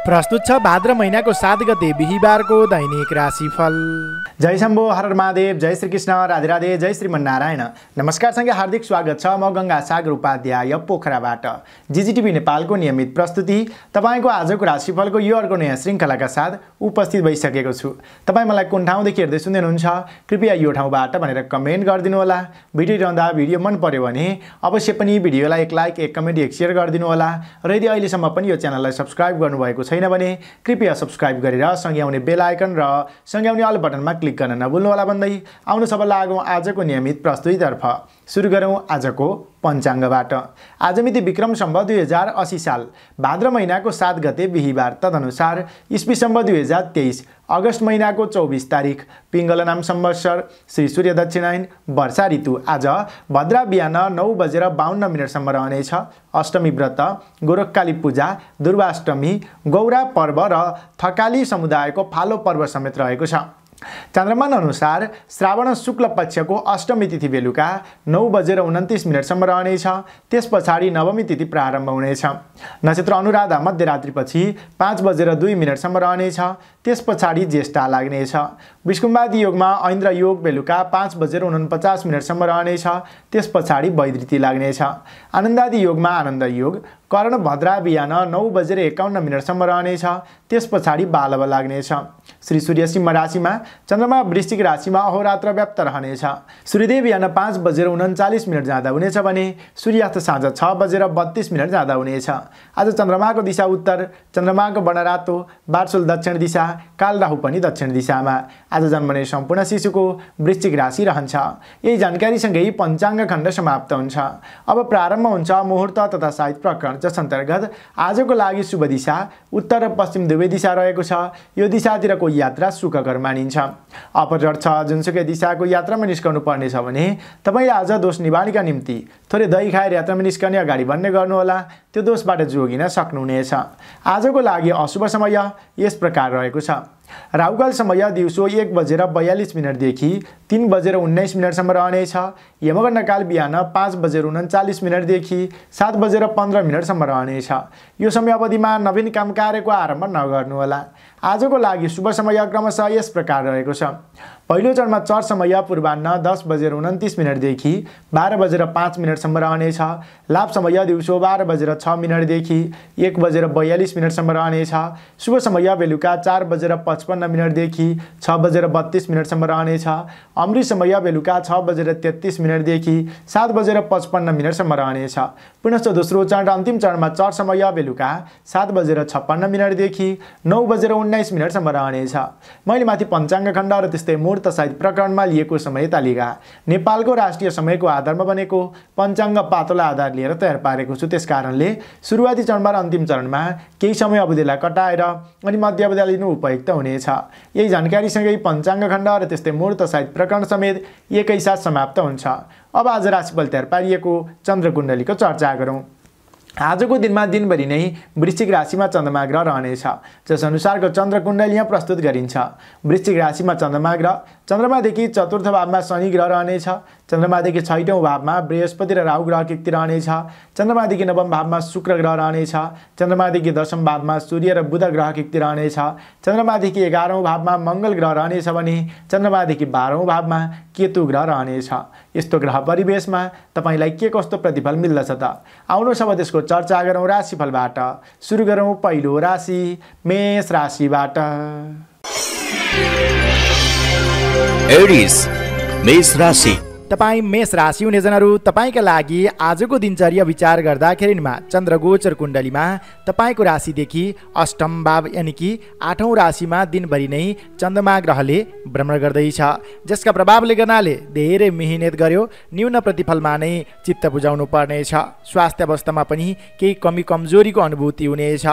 प्रस्तुत छ भाद्र महिनाको 7 गते बिहीबारको दैनिक राशिफल। जय शम्भो, हर महादेव, जय श्री कृष्ण, राधे राधे, जय श्रीमन्नारायण। नमस्कार सँगै हार्दिक स्वागत छ म गंगा सागर उपाध्याय पोखराबाट। जीजीटिभी नेपालको नियमित प्रस्तुति तपाईको आजको राशिफलको यो अर्को नयाँ श्रृङ्खलाका साथ उपस्थित भइसकेको छु। तपाई मलाई कुन ठाउँदेखि हेर्दै सुन्दै हुनुहुन्छ कृपया यो ठाउँबाट भनेर कमेन्ट गरिदिनु होला। भिडियो हेर्दा भिडियो मन पर्यो भने अवश्य पनि भिडियोलाई एक लाइक, एक कमेन्ट, एक शेयर गरिदिनु होला। र यदि अहिलेसम्म पनि यो च्यानललाई सब्स्क्राइब गर्नुभएको छैन भने कृपया सब्स्क्राइब गरेर सँगै आउने बेल आइकन र सँगै आउने अल बटनमा क्लिक गर्न नभुल्नु होला भन्दै आउनु सब लागौं आजको नियमित प्रस्तुतितर्फ। सुरु गरौं आजको पञ्चाङ्गबाट। आज मिति विक्रम सम्वत 2080 साल भाद्र महिनाको 7 गते बिहीबार, तदनुसार इस्वी सम्वत 2023 अगस्त महिनाको 24 तारिक, पिङ्गल नाम संवत्सर, श्री सूर्य दक्षिणायन, वर्षा ऋतु। आज भद्रा बिहान 9:52 रहनेछ। अष्टमी व्रत, गोरखकाली पूजा, दुर्वाष्टमी, गौरा पर्व र थकाली समुदायको फालो पर्व समेत रहेको छ। चन्द्रमान अनुसार श्रावण शुक्ल पक्षको अष्टमी तिथि बेलुका 9:29 रहनेछ। त्यस पछाडि नवमी तिथि प्रारम्भ हुनेछ। नक्षत्र अनुराधा मध्यरात्रिपछि 5:02 रहनेछ। त्यस पछाडि ज्येष्ठा लाग्नेछ। विष्कुम्बादी योगमा ऐन्द्र योग बेलुका 5:49 रहनेछ। त्यस पछाडि वैदृति लाग्नेछ। आनन्दादी योगमा आनन्द योग कर्ण भद्रा बिहान 9:51 रहनेछ। त्यस पछाडि बालव लाग्नेछ। श्री सूर्य सिंह राशिमा, चन्द्रमा वृश्चिक राशिमा अहोरात्र व्याप्त रहनेछ। सूर्यदेव बिहान 5:39 जाँदा हुनेछ भने सूर्यास्त साँझ 6:32 जाँदा हुनेछ। आज चन्द्रमाको दिशा उत्तर, चन्द्रमाको वर्ण रातो, बारसुल दक्षिण दिशा, काल राहु पनि दक्षिण दिशामा। आज जन्मने सम्पूर्ण शिशुको वृश्चिक राशि रहन्छ। यही जानकारीसँगै पञ्चाङ्ग खण्ड समाप्त हुन्छ। अब प्रारम्भ हुन्छ मुहुर्त तथा साहित्य प्रकरण, जस अन्तर्गत आजको लागि शुभ दिशा उत्तर र पश्चिम दुवै दिशा रहेको छ। यो दिशातिरको यात्रा सुखकर मानिन्छ। अपराह छ जुनसुकै दिशाको यात्रामा निस्कनु पर्नेछ भने तपाईले आज दोष निवारणका निम्ति थोरै दही खाएर यात्रामा निस्कने अगाडि भन्ने गर्नुहोला। त्यो दोषबाट जोगिन सक्नुहुनेछ। आजको लागि अशुभ समय यस प्रकार रहेको छ। राहुकाल समय दिउँसो 1:42 देखि 3:19 रहनेछ। यमगण्ड काल बिहान 5:39 देखि 7:15 रहनेछ। यो समय अवधिमा नवीन काम कार्यको आरम्भ नगर्नुहोला। आजको लागि शुभ समय क्रमशः यस प्रकार रहेको छ। पहिलो चरणमा चर समय पूर्वाह्न 10:29 देखि 12:05 रहनेछ। लाभ समय दिउँसो 12:06 देखि 1:42 रहनेछ। शुभ समय बेलुका 4:55 देखि 6:32 रहनेछ। अमृत समय बेलुका 6:33 देखि 7:55 रहनेछ। पुनश्च दोस्रो चरण र अन्तिम चरणमा चर समय बेलुका 7:56 देखि 9:19 रहनेछ। मैले माथि पञ्चाङ्ग खण्ड र त्यस्तै मुहूर्त साहित्य प्रकरणमा लिएको समय तालिका नेपालको राष्ट्रिय समयको आधारमा बनेको पञ्चाङ्ग पातोलाई आधार लिएर तयार पारेको छु। त्यसकारणले सुरुवाती चरणमा र अन्तिम चरणमा केही समय अवधिलाई कटाएर अनि मध्य अवधिलाई लिनु उपयुक्त हुनेछ। यही जानकारीसँगै पञ्चाङ्ग खण्ड र त्यस्तै मुहूर्त साहित्य प्रकरण समेत एकैसाथ समाप्त हुन्छ। अब आज राशिफल तयार पारिएको चन्द्रकुण्डलीको चर्चा गरौँ। आजको दिनमा दिनभरि नै वृश्चिक राशिमा चन्द्रमा ग्रह रहनेछ, जस अनुसारको चन्द्रकुण्डली यहाँ प्रस्तुत गरिन्छ। वृश्चिक राशिमा चन्द्रमा ग्रह, चन्द्रमादेखि चतुर्थ भावमा शनि ग्रह रहनेछ। चन्द्रमादेखि 6औं भावमा बृहस्पति र राहु ग्रह युक्ति रहनेछ। चन्द्रमादेखि 9औं भावमा शुक्र ग्रह रहनेछ। चन्द्रमादेखि 10औं भावमा सूर्य र बुध ग्रह युक्ति रहनेछ। चन्द्रमादेखि 11औं भावमा मङ्गल ग्रह रहनेछ भने चन्द्रमादेखि 12औं भावमा केतु ग्रह रहनेछ। यस्तो ग्रह परिवेशमा तपाईलाई के कस्तो प्रतिफल मिल्दछ त? आउनुहोस् अब त्यसको चर्चा गरौँ राशिफलबाट। सुरु गरौँ पहिलो राशि मेष राशिबाट। एरिस मेष राशि। तपाई मेष राशि हुने जनहरू, तपाईका लागि आजको दिनचर्या विचार गर्दाखेरिमा चन्द्रगोचर कुण्डलीमा तपाईको राशिदेखि अष्टम भाव यानि कि 8औं राशिमा दिनभरि नै चन्द्रमा ग्रहले भ्रमण गर्दैछ, जसका प्रभावले गर्नाले धेरै मेहनत गर्यो न्यून प्रतिफलमा नै चित्त बुझाउनु पर्नेछ। स्वास्थ्य अवस्थामा पनि केही कमी कमजोरीको अनुभूति हुनेछ।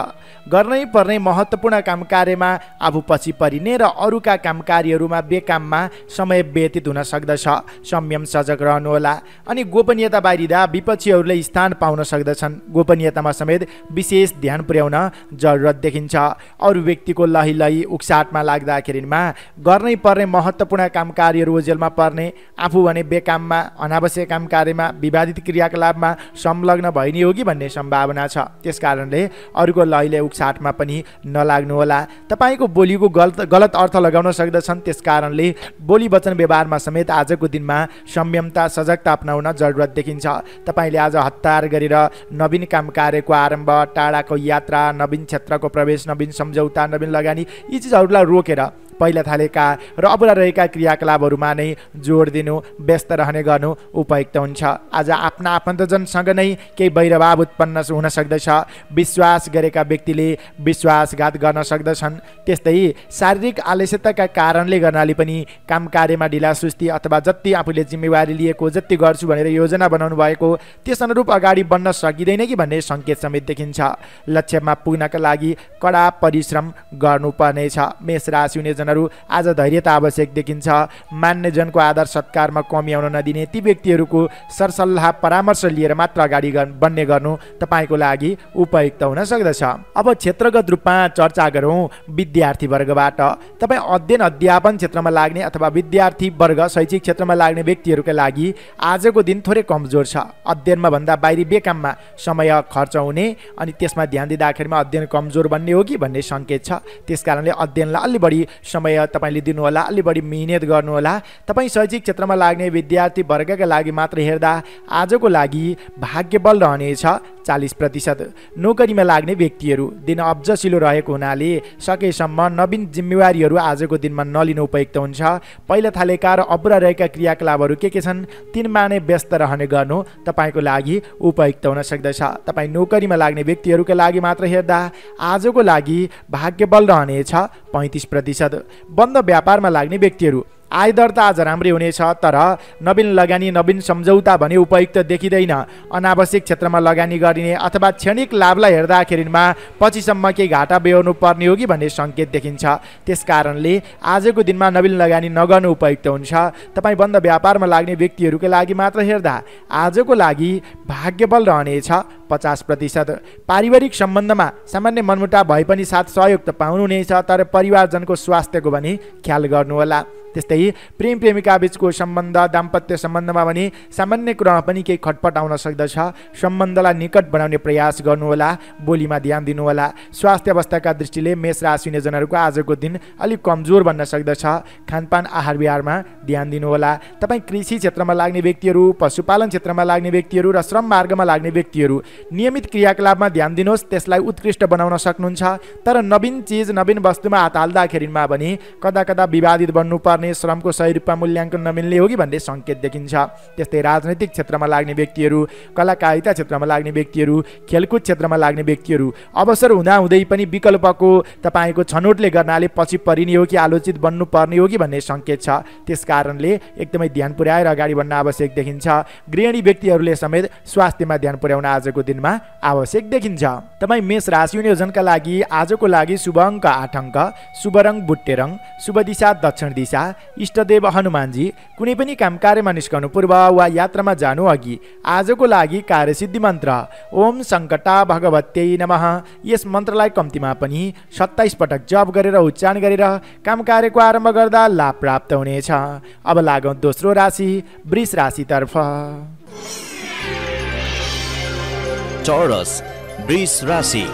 गर्नै पर्ने महत्त्वपूर्ण काम कार्यमा आफू पछि परिने र अरूका काम कार्यहरूमा बेकाममा समय व्यतीत हुन सक्दछ। संयम स्वयं सजग रहनुहोला। अनि गोपनीयता बाहिरिँदा विपक्षीहरूले स्थान पाउन सक्दछन्। गोपनीयतामा समेत विशेष ध्यान पुर्याउन जरुरत देखिन्छ। अरू व्यक्तिको लही उक्साटमा लाग्दाखेरिमा गर्नै पर्ने महत्त्वपूर्ण काम कार्यहरू ओझेलमा पर्ने, आफू भने बेकाममा, अनावश्यक काम कार्यमा, विवादित क्रियाकलापमा संलग्न भइ नै हो कि भन्ने सम्भावना छ। त्यसकारणले अरूको लहीले उक्साटमा पनि नलाग्नुहोला। तपाईँको बोलीको गलत अर्थ लगाउन सक्दछन्। त्यसकारणले बोली वचन व्यवहारमा समेत आजको दिनमा संयमता सजगता अपनाउन जरुरत देखिन्छ। तपाईँले आज हतार गरेर नवीन काम कार्यको आरम्भ, टाढाको यात्रा, नवीन क्षेत्रको प्रवेश, नवीन सम्झौता, नवीन लगानी यी चिजहरूलाई रोकेर पहिला थालेका र अपुरा रहेका क्रियाकलापहरूमा नै जोड दिनु, व्यस्त रहने गर्नु उपयुक्त हुन्छ। आज आफ्ना आफन्तजनसँग नै केही वैरभाव उत्पन्न हुन सक्दछ। विश्वास गरेका व्यक्तिले विश्वासघात गर्न सक्दछन्। त्यस्तै शारीरिक आलस्यताका कारणले गर्नाले पनि काम कार्यमा ढिलासुस्ती अथवा जति आफूले जिम्मेवारी लिएको, जति गर्छु भनेर योजना बनाउनु भएको त्यस अनुरूप अगाडि बढ्न सकिँदैन कि भन्ने सङ्केत समेत देखिन्छ। लक्ष्यमा पुग्नका लागि कडा परिश्रम गर्नुपर्नेछ। मेष राशि हुने जनहरू आज धैर्यता आवश्यक देखिन्छ। मान्ने जनको आदर सत्कारमा कमी आउन नदिने, ती व्यक्तिहरूको सरसल्लाह परामर्श लिएर मात्र अगाडि बढ्ने गर्नु तपाईँको लागि उपयुक्त हुन सक्दछ। अब क्षेत्रगत रूपमा चर्चा गरौँ विद्यार्थी वर्गबाट। तपाईँ अध्ययन अध्यापन क्षेत्रमा लाग्ने अथवा विद्यार्थी वर्ग शैक्षिक क्षेत्रमा लाग्ने व्यक्तिहरूका लागि आजको दिन थोरै कमजोर छ। अध्ययनमा भन्दा बाहिरी बेकाममा समय खर्च हुने अनि त्यसमा ध्यान दिँदाखेरिमा अध्ययन कमजोर बन्ने हो कि भन्ने सङ्केत छ। त्यसकारणले अध्ययनलाई अलि बढी समय तपाईले दिनुहोला, अलि बढी मिहिनेत गर्नुहोला। तपाईँ शैक्षिक क्षेत्रमा लाग्ने विद्यार्थी वर्गका लागि मात्र हेर्दा आजको लागि भाग्यबल रहनेछ 40%। नोकरीमा लाग्ने व्यक्तिहरू दिन अब्जसिलो रहेको हुनाले सकेसम्म नवीन जिम्मेवारीहरू आजको दिनमा नलिनु उपयुक्त हुन्छ। पहिला थालेका र अपुरा रहेका क्रियाकलापहरू के छन् तिनमा नै व्यस्त रहने गर्नु तपाईँको लागि उपयुक्त हुन सक्दछ। तपाईँ नोकरीमा लाग्ने व्यक्तिहरूका लागि मात्र हेर्दा आजको लागि भाग्यबल रहनेछ 35%। बन्द व्यापारमा लाग्ने व्यक्तिहरू आयदर त आज राम्रै हुनेछ, तर नवीन लगानी, नवीन सम्झौता भने उपयुक्त देखिँदैन। अनावश्यक क्षेत्रमा लगानी गरिने अथवा क्षणिक लाभलाई हेर्दाखेरिमा पछिसम्म केही घाटा बेहोर्नु पर्ने हो कि भन्ने सङ्केत देखिन्छ। त्यसकारणले आजको दिनमा नवीन लगानी नगर्नु उपयुक्त हुन्छ। तपाईँ बन्द व्यापारमा लाग्ने व्यक्तिहरूका लागि मात्र हेर्दा आजको लागि भाग्यबल रहनेछ 50%। पारिवारिक सम्बन्धमा सामान्य मनमुटाव भए पनि साथ सहयोग त पाउनुहुनेछ, तर परिवारजनको स्वास्थ्यको भने ख्याल गर्नुहोला। त्यस्तै प्रेम प्रेमिका बीचको सम्बन्ध, दाम्पत्य सम्बन्धमा भने सामान्य कुरामा पनि केही खटपट आउन सक्दछ। सम्बन्धलाई निकट बनाउने प्रयास गर्नुहोला, बोलीमा ध्यान दिनुहोला। स्वास्थ्य अवस्थाका दृष्टिले मेष राशि हुने जनहरूको आजको दिन अलिक कमजोर बन्न सक्दछ। खानपान आहार विहारमा ध्यान दिनुहोला। तपाईँ कृषि क्षेत्रमा लाग्ने व्यक्तिहरू, पशुपालन क्षेत्रमा लाग्ने व्यक्तिहरू र श्रम मार्गमा लाग्ने व्यक्तिहरू नियमित क्रियाकलापमा ध्यान दिनुहोस्, त्यसलाई उत्कृष्ट बनाउन सक्नुहुन्छ। तर नवीन चिज, नवीन वस्तुमा हात हाल्दाखेरिमा भने कदा कदा विवादित बन्नुपर्ने, श्रमको सही रूपमा मूल्याङ्कन नमिल्ने हो कि भन्ने सङ्केत देखिन्छ। त्यस्तै राजनैतिक क्षेत्रमा लाग्ने व्यक्तिहरू, कलाकारिता क्षेत्रमा लाग्ने व्यक्तिहरू, खेलकुद क्षेत्रमा लाग्ने व्यक्तिहरू अवसर हुँदाहुँदै पनि विकल्पको तपाईँको छनौटले गर्नाले पछि परिने हो कि आलोचित बन्नुपर्ने हो कि भन्ने सङ्केत छ। त्यसकारणले एकदमै ध्यान पुर्याएर अगाडि बढ्न आवश्यक देखिन्छ। गृहिणी व्यक्तिहरूले समेत स्वास्थ्यमा ध्यान पुर्याउन आजको दिनमा आवश्यक देखिन्छ। तपाईँ मेष राशि हुने योजनका लागि आजको लागि शुभ अङ्क 8 अङ्क, शुभ रङ बुट्टे रङ, शुभ दिशा दक्षिण दिशा, इष्टदेव हनुमानजी। कुनै पनि काम कार्यमा निस्कनु पूर्व वा यात्रामा जानु अघि आजको लागि कार्यसिद्धि मन्त्र ओम सङ्कटा भगवत्यै नमः। यस मन्त्रलाई कम्तीमा पनि 27 पटक जप गरेर उच्चारण गरेर काम कार्यको आरम्भ गर्दा लाभ प्राप्त हुनेछ। अब लागौँ दोस्रो राशि वृष राशितर्फ। टोरस वृष राशि।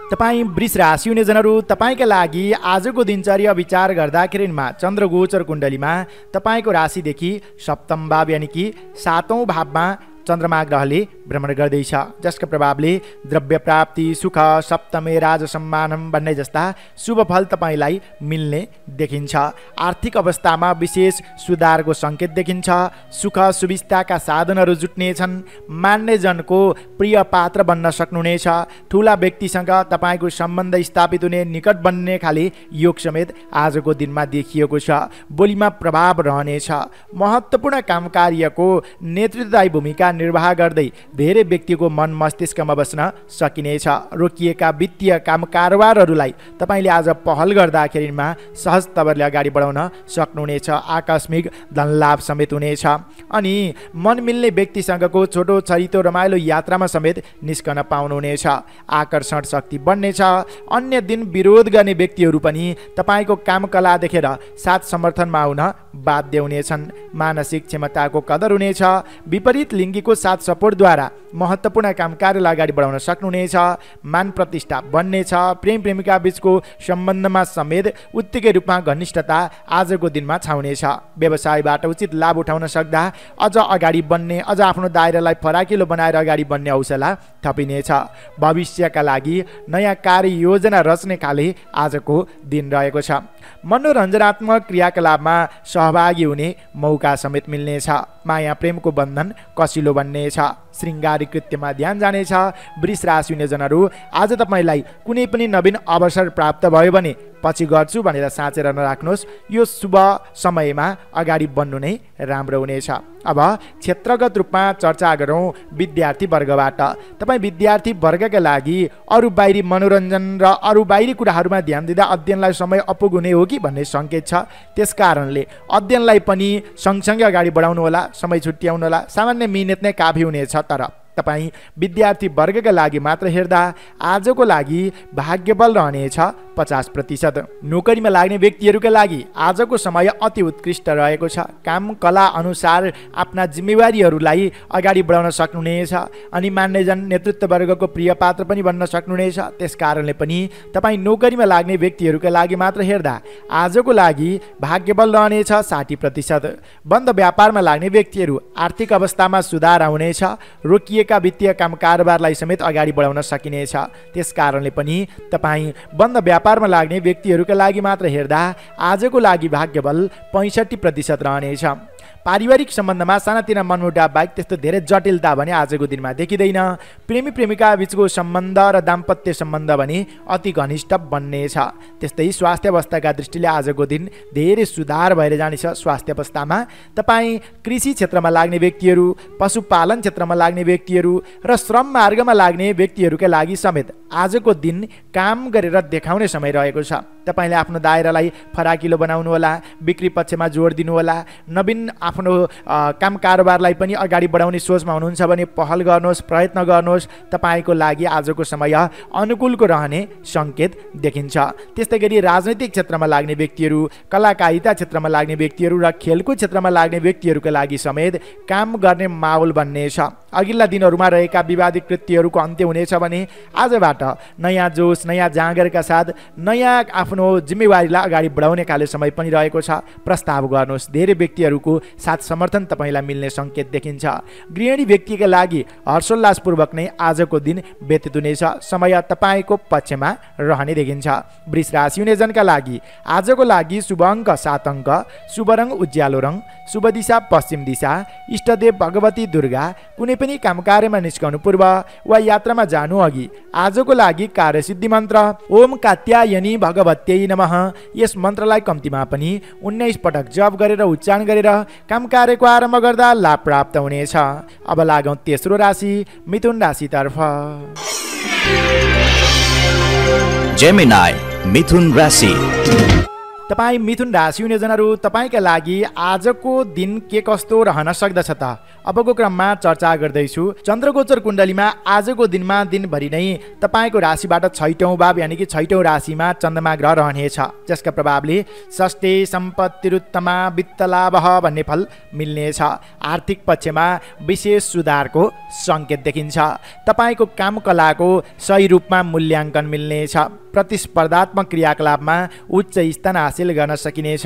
तपाईँ वृष राशि हुने जनहरू, तपाईँका लागि आजको दिनचर्या विचार गर्दाखेरिमा चन्द्रगोचर कुण्डलीमा तपाईँको राशिदेखि सप्तम भाव यानि कि 7औं भावमा चन्द्रमा ग्रहले भ्रमण गर्दैछ, जसका प्रभावले द्रव्य प्राप्ति, सुख, सप्तमे राज सम्मानम भन्ने जस्ता शुभ फल तपाईँलाई मिल्ने देखिन्छ। आर्थिक अवस्थामा विशेष सुधारको सङ्केत देखिन्छ। सुख सुविस्ताका साधनहरू जुट्नेछन्। मान्ने जनको प्रिय पात्र बन्न सक्नुहुनेछ। ठुला व्यक्तिसँग तपाईँको सम्बन्ध स्थापित हुने, निकट बन्ने खाले योग समेत आजको दिनमा देखिएको छ। बोलीमा प्रभाव रहनेछ। महत्त्वपूर्ण काम कार्यको नेतृत्वदायी भूमिका निर्वाह गर्दै धेरै व्यक्तिको मन मस्तिष्कमा बस्न सकिनेछ। रोकिएका वित्तीय काम कारोबारहरूलाई तपाईँले आज पहल गर्दाखेरिमा सहज तवरले अगाडि बढाउन सक्नुहुनेछ। आकस्मिक धनलाभ समेत हुनेछ अनि मन मिल्ने व्यक्तिसँगको छोटो छरितो रमाइलो यात्रामा समेत निस्कन पाउनुहुनेछ। आकर्षण शक्ति बढ्नेछ। अन्य दिन विरोध गर्ने व्यक्तिहरू पनि तपाईँको काम कला देखेर साथ समर्थनमा आउन बाध्य हुनेछन्। मानसिक क्षमताको कदर हुनेछ। विपरीत लिङ्गीको साथ सपोर्टद्वारा महत्त्वपूर्ण काम कार्यलाई अगाडि बढाउन सक्नुहुनेछ। मान प्रतिष्ठा बन्नेछ। प्रेम प्रेमिका बीचको सम्बन्धमा समेत उत्तिकै रूपमा घनिष्ठता आजको दिनमा छाउनेछ। व्यवसायबाट उचित लाभ उठाउन सक्दा अझ अगाडि बढ्ने, अझ आफ्नो दायरालाई फराकिलो बनाएर अगाडि बढ्ने हौसला थपिनेछ। भविष्यका लागि नयाँ कार्ययोजना रच्ने खाले आजको दिन रहेको छ। मनोरञ्जनात्मक क्रियाकलापमा सहभागी हुने मौका समेत मिल्नेछ। माया प्रेमको बन्धन कसिलो बन्नेछ। श्रृङ्गारिक कृत्यमा ध्यान जानेछ। वृष राशि हुने जनहरू आज तपाईँलाई कुनै पनि नवीन अवसर प्राप्त भयो भने पछि गर्छु भनेर साँचेर नराख्नुहोस्। यो शुभ समयमा अगाडि बढ्नु नै राम्रो हुनेछ। अब क्षेत्रगत रूपमा चर्चा गरौँ विद्यार्थी वर्गबाट। तपाईँ विद्यार्थी वर्गका लागि अरू बाहिरी मनोरञ्जन र अरू बाहिरी कुराहरूमा ध्यान दिँदा अध्ययनलाई समय अपुग हुने हो कि भन्ने सङ्केत छ। त्यस कारणले अध्ययनलाई पनि सँगसँगै अगाडि बढाउनु होला, समय छुट्याउनु होला। सामान्य मिहिनेत नै काफी हुनेछ। तर तपाईँ विद्यार्थी वर्गका लागि मात्र हेर्दा आजको लागि भाग्यबल रहनेछ 50%। नोकरीमा लाग्ने व्यक्तिहरूका लागि आजको समय अति उत्कृष्ट रहेको छ। काम कला अनुसार आफ्ना जिम्मेवारीहरूलाई अगाडि बढाउन सक्नुहुनेछ अनि मान्यजन नेतृत्ववर्गको प्रिय पात्र पनि बन्न सक्नुहुनेछ। त्यस कारणले पनि तपाईँ नोकरीमा लाग्ने व्यक्तिहरूका लागि मात्र हेर्दा आजको लागि भाग्यबल रहनेछ 60%। बन्द व्यापारमा लाग्ने व्यक्तिहरू आर्थिक अवस्थामा सुधार आउनेछ। रोकिएका वित्तीय काम कारोबारलाई समेत अगाडि बढाउन सकिनेछ। त्यस कारणले पनि तपाईँ बन्द व्यापारमा लाग्ने व्यक्तिहरूका लागि मात्र हेर्दा आजको लागि भाग्यबल 65% रहनेछ। पारिवारिक सम्बन्धमा सानातिना मनमुटाव बाहेक त्यस्तो धेरै जटिलता भने आजको दिनमा देखिँदैन। प्रेमी प्रेमिका बीचको सम्बन्ध र दाम्पत्य सम्बन्ध भने अति घनिष्ठ बन्नेछ। त्यस्तै स्वास्थ्य अवस्थाका दृष्टिले आजको दिन धेरै सुधार भएर जानेछ। स्वास्थ्य अवस्थामा तपाईँ कृषि क्षेत्रमा लाग्ने व्यक्तिहरू, पशुपालन क्षेत्रमा लाग्ने व्यक्तिहरू र श्रम मार्गमा लाग्ने व्यक्तिहरूका लागि समेत आजको दिन काम गरेर देखाउने समय रहेको छ। तपाईँले आफ्नो दायरालाई फराकिलो बनाउनु होला, बिक्री पक्षमा जोड दिनु होला। नवीन आफ्नो काम कारोबारलाई पनि अगाडि बढाउने सोचमा हुनुहुन्छ भने पहल गर्नुहोस्, प्रयत्न गर्नुहोस्। तपाईँको लागि आजको समय अनुकूलको रहने सङ्केत देखिन्छ। त्यस्तै गरी राजनैतिक क्षेत्रमा लाग्ने व्यक्तिहरू, कलाकारिता क्षेत्रमा लाग्ने व्यक्तिहरू र खेलकुद क्षेत्रमा लाग्ने व्यक्तिहरूका लागि समेत काम गर्ने माहौल बन्नेछ। अघिल्ला दिनहरूमा रहेका विवादित कृत्यहरूको अन्त्य हुनेछ भने आजबाट नयाँ जोस, नयाँ जाँगरका साथ नयाँ आफ्नो जिम्मेवारीलाई अगाडि बढाउने खाले समय पनि रहेको छ। प्रस्ताव गर्नुहोस्। धेरै व्यक्तिहरूको साथ समर्थन तपाईँलाई मिल्ने सङ्केत देखिन्छ। गृहिणी व्यक्तिका लागि हर्षोल्लासपूर्वक नै आजको दिन व्यतीत हुनेछ। समय तपाईँको पक्षमा रहने देखिन्छ। वृष राशि हुने जनका लागि आजको लागि शुभ अङ्क 7 अङ्क, शुभ रङ उज्यालो रङ, शुभ दिशा पश्चिम दिशा, इष्टदेव भगवती दुर्गा। कुनै पनि काम कार्यमा निस्कनु पूर्व वा यात्रामा जानु अघि आजको लागि कार्यसिद्धि मन्त्र ओम कात्यायनी भगवत्यै नमः, यस मन्त्रलाई कम्तीमा पनि 19 पटक जप गरेर उच्चारण गरेर काम कार्यको आरम्भ गर्दा लाभ प्राप्त हुनेछ। अब लागौँ तेस्रो राशि मिथुन राशितर्फ। जेमिनाई मिथुन राशि। तपाईँ मिथुन राशि हुने जनहरू तपाईँका लागि आजको दिन के कस्तो रहन सक्दछ त अबको क्रममा चर्चा गर्दैछु। चन्द्रगोचर कुण्डलीमा आजको दिनमा दिनभरि नै तपाईँको राशिबाट 6औं भाव यानि कि 6औं राशिमा चन्द्रमा ग्रह रहनेछ, जसका प्रभावले षष्ठे सम्पत्तिरुत्तमा वित्तलाभ भन्ने फल मिल्नेछ। आर्थिक पक्षमा विशेष सुधारको सङ्केत देखिन्छ। तपाईँको काम कलाको सही रूपमा मूल्याङ्कन मिल्नेछ। प्रतिस्पर्धात्मक क्रियाकलापमा उच्च स्थान हासिल गर्न सकिनेछ।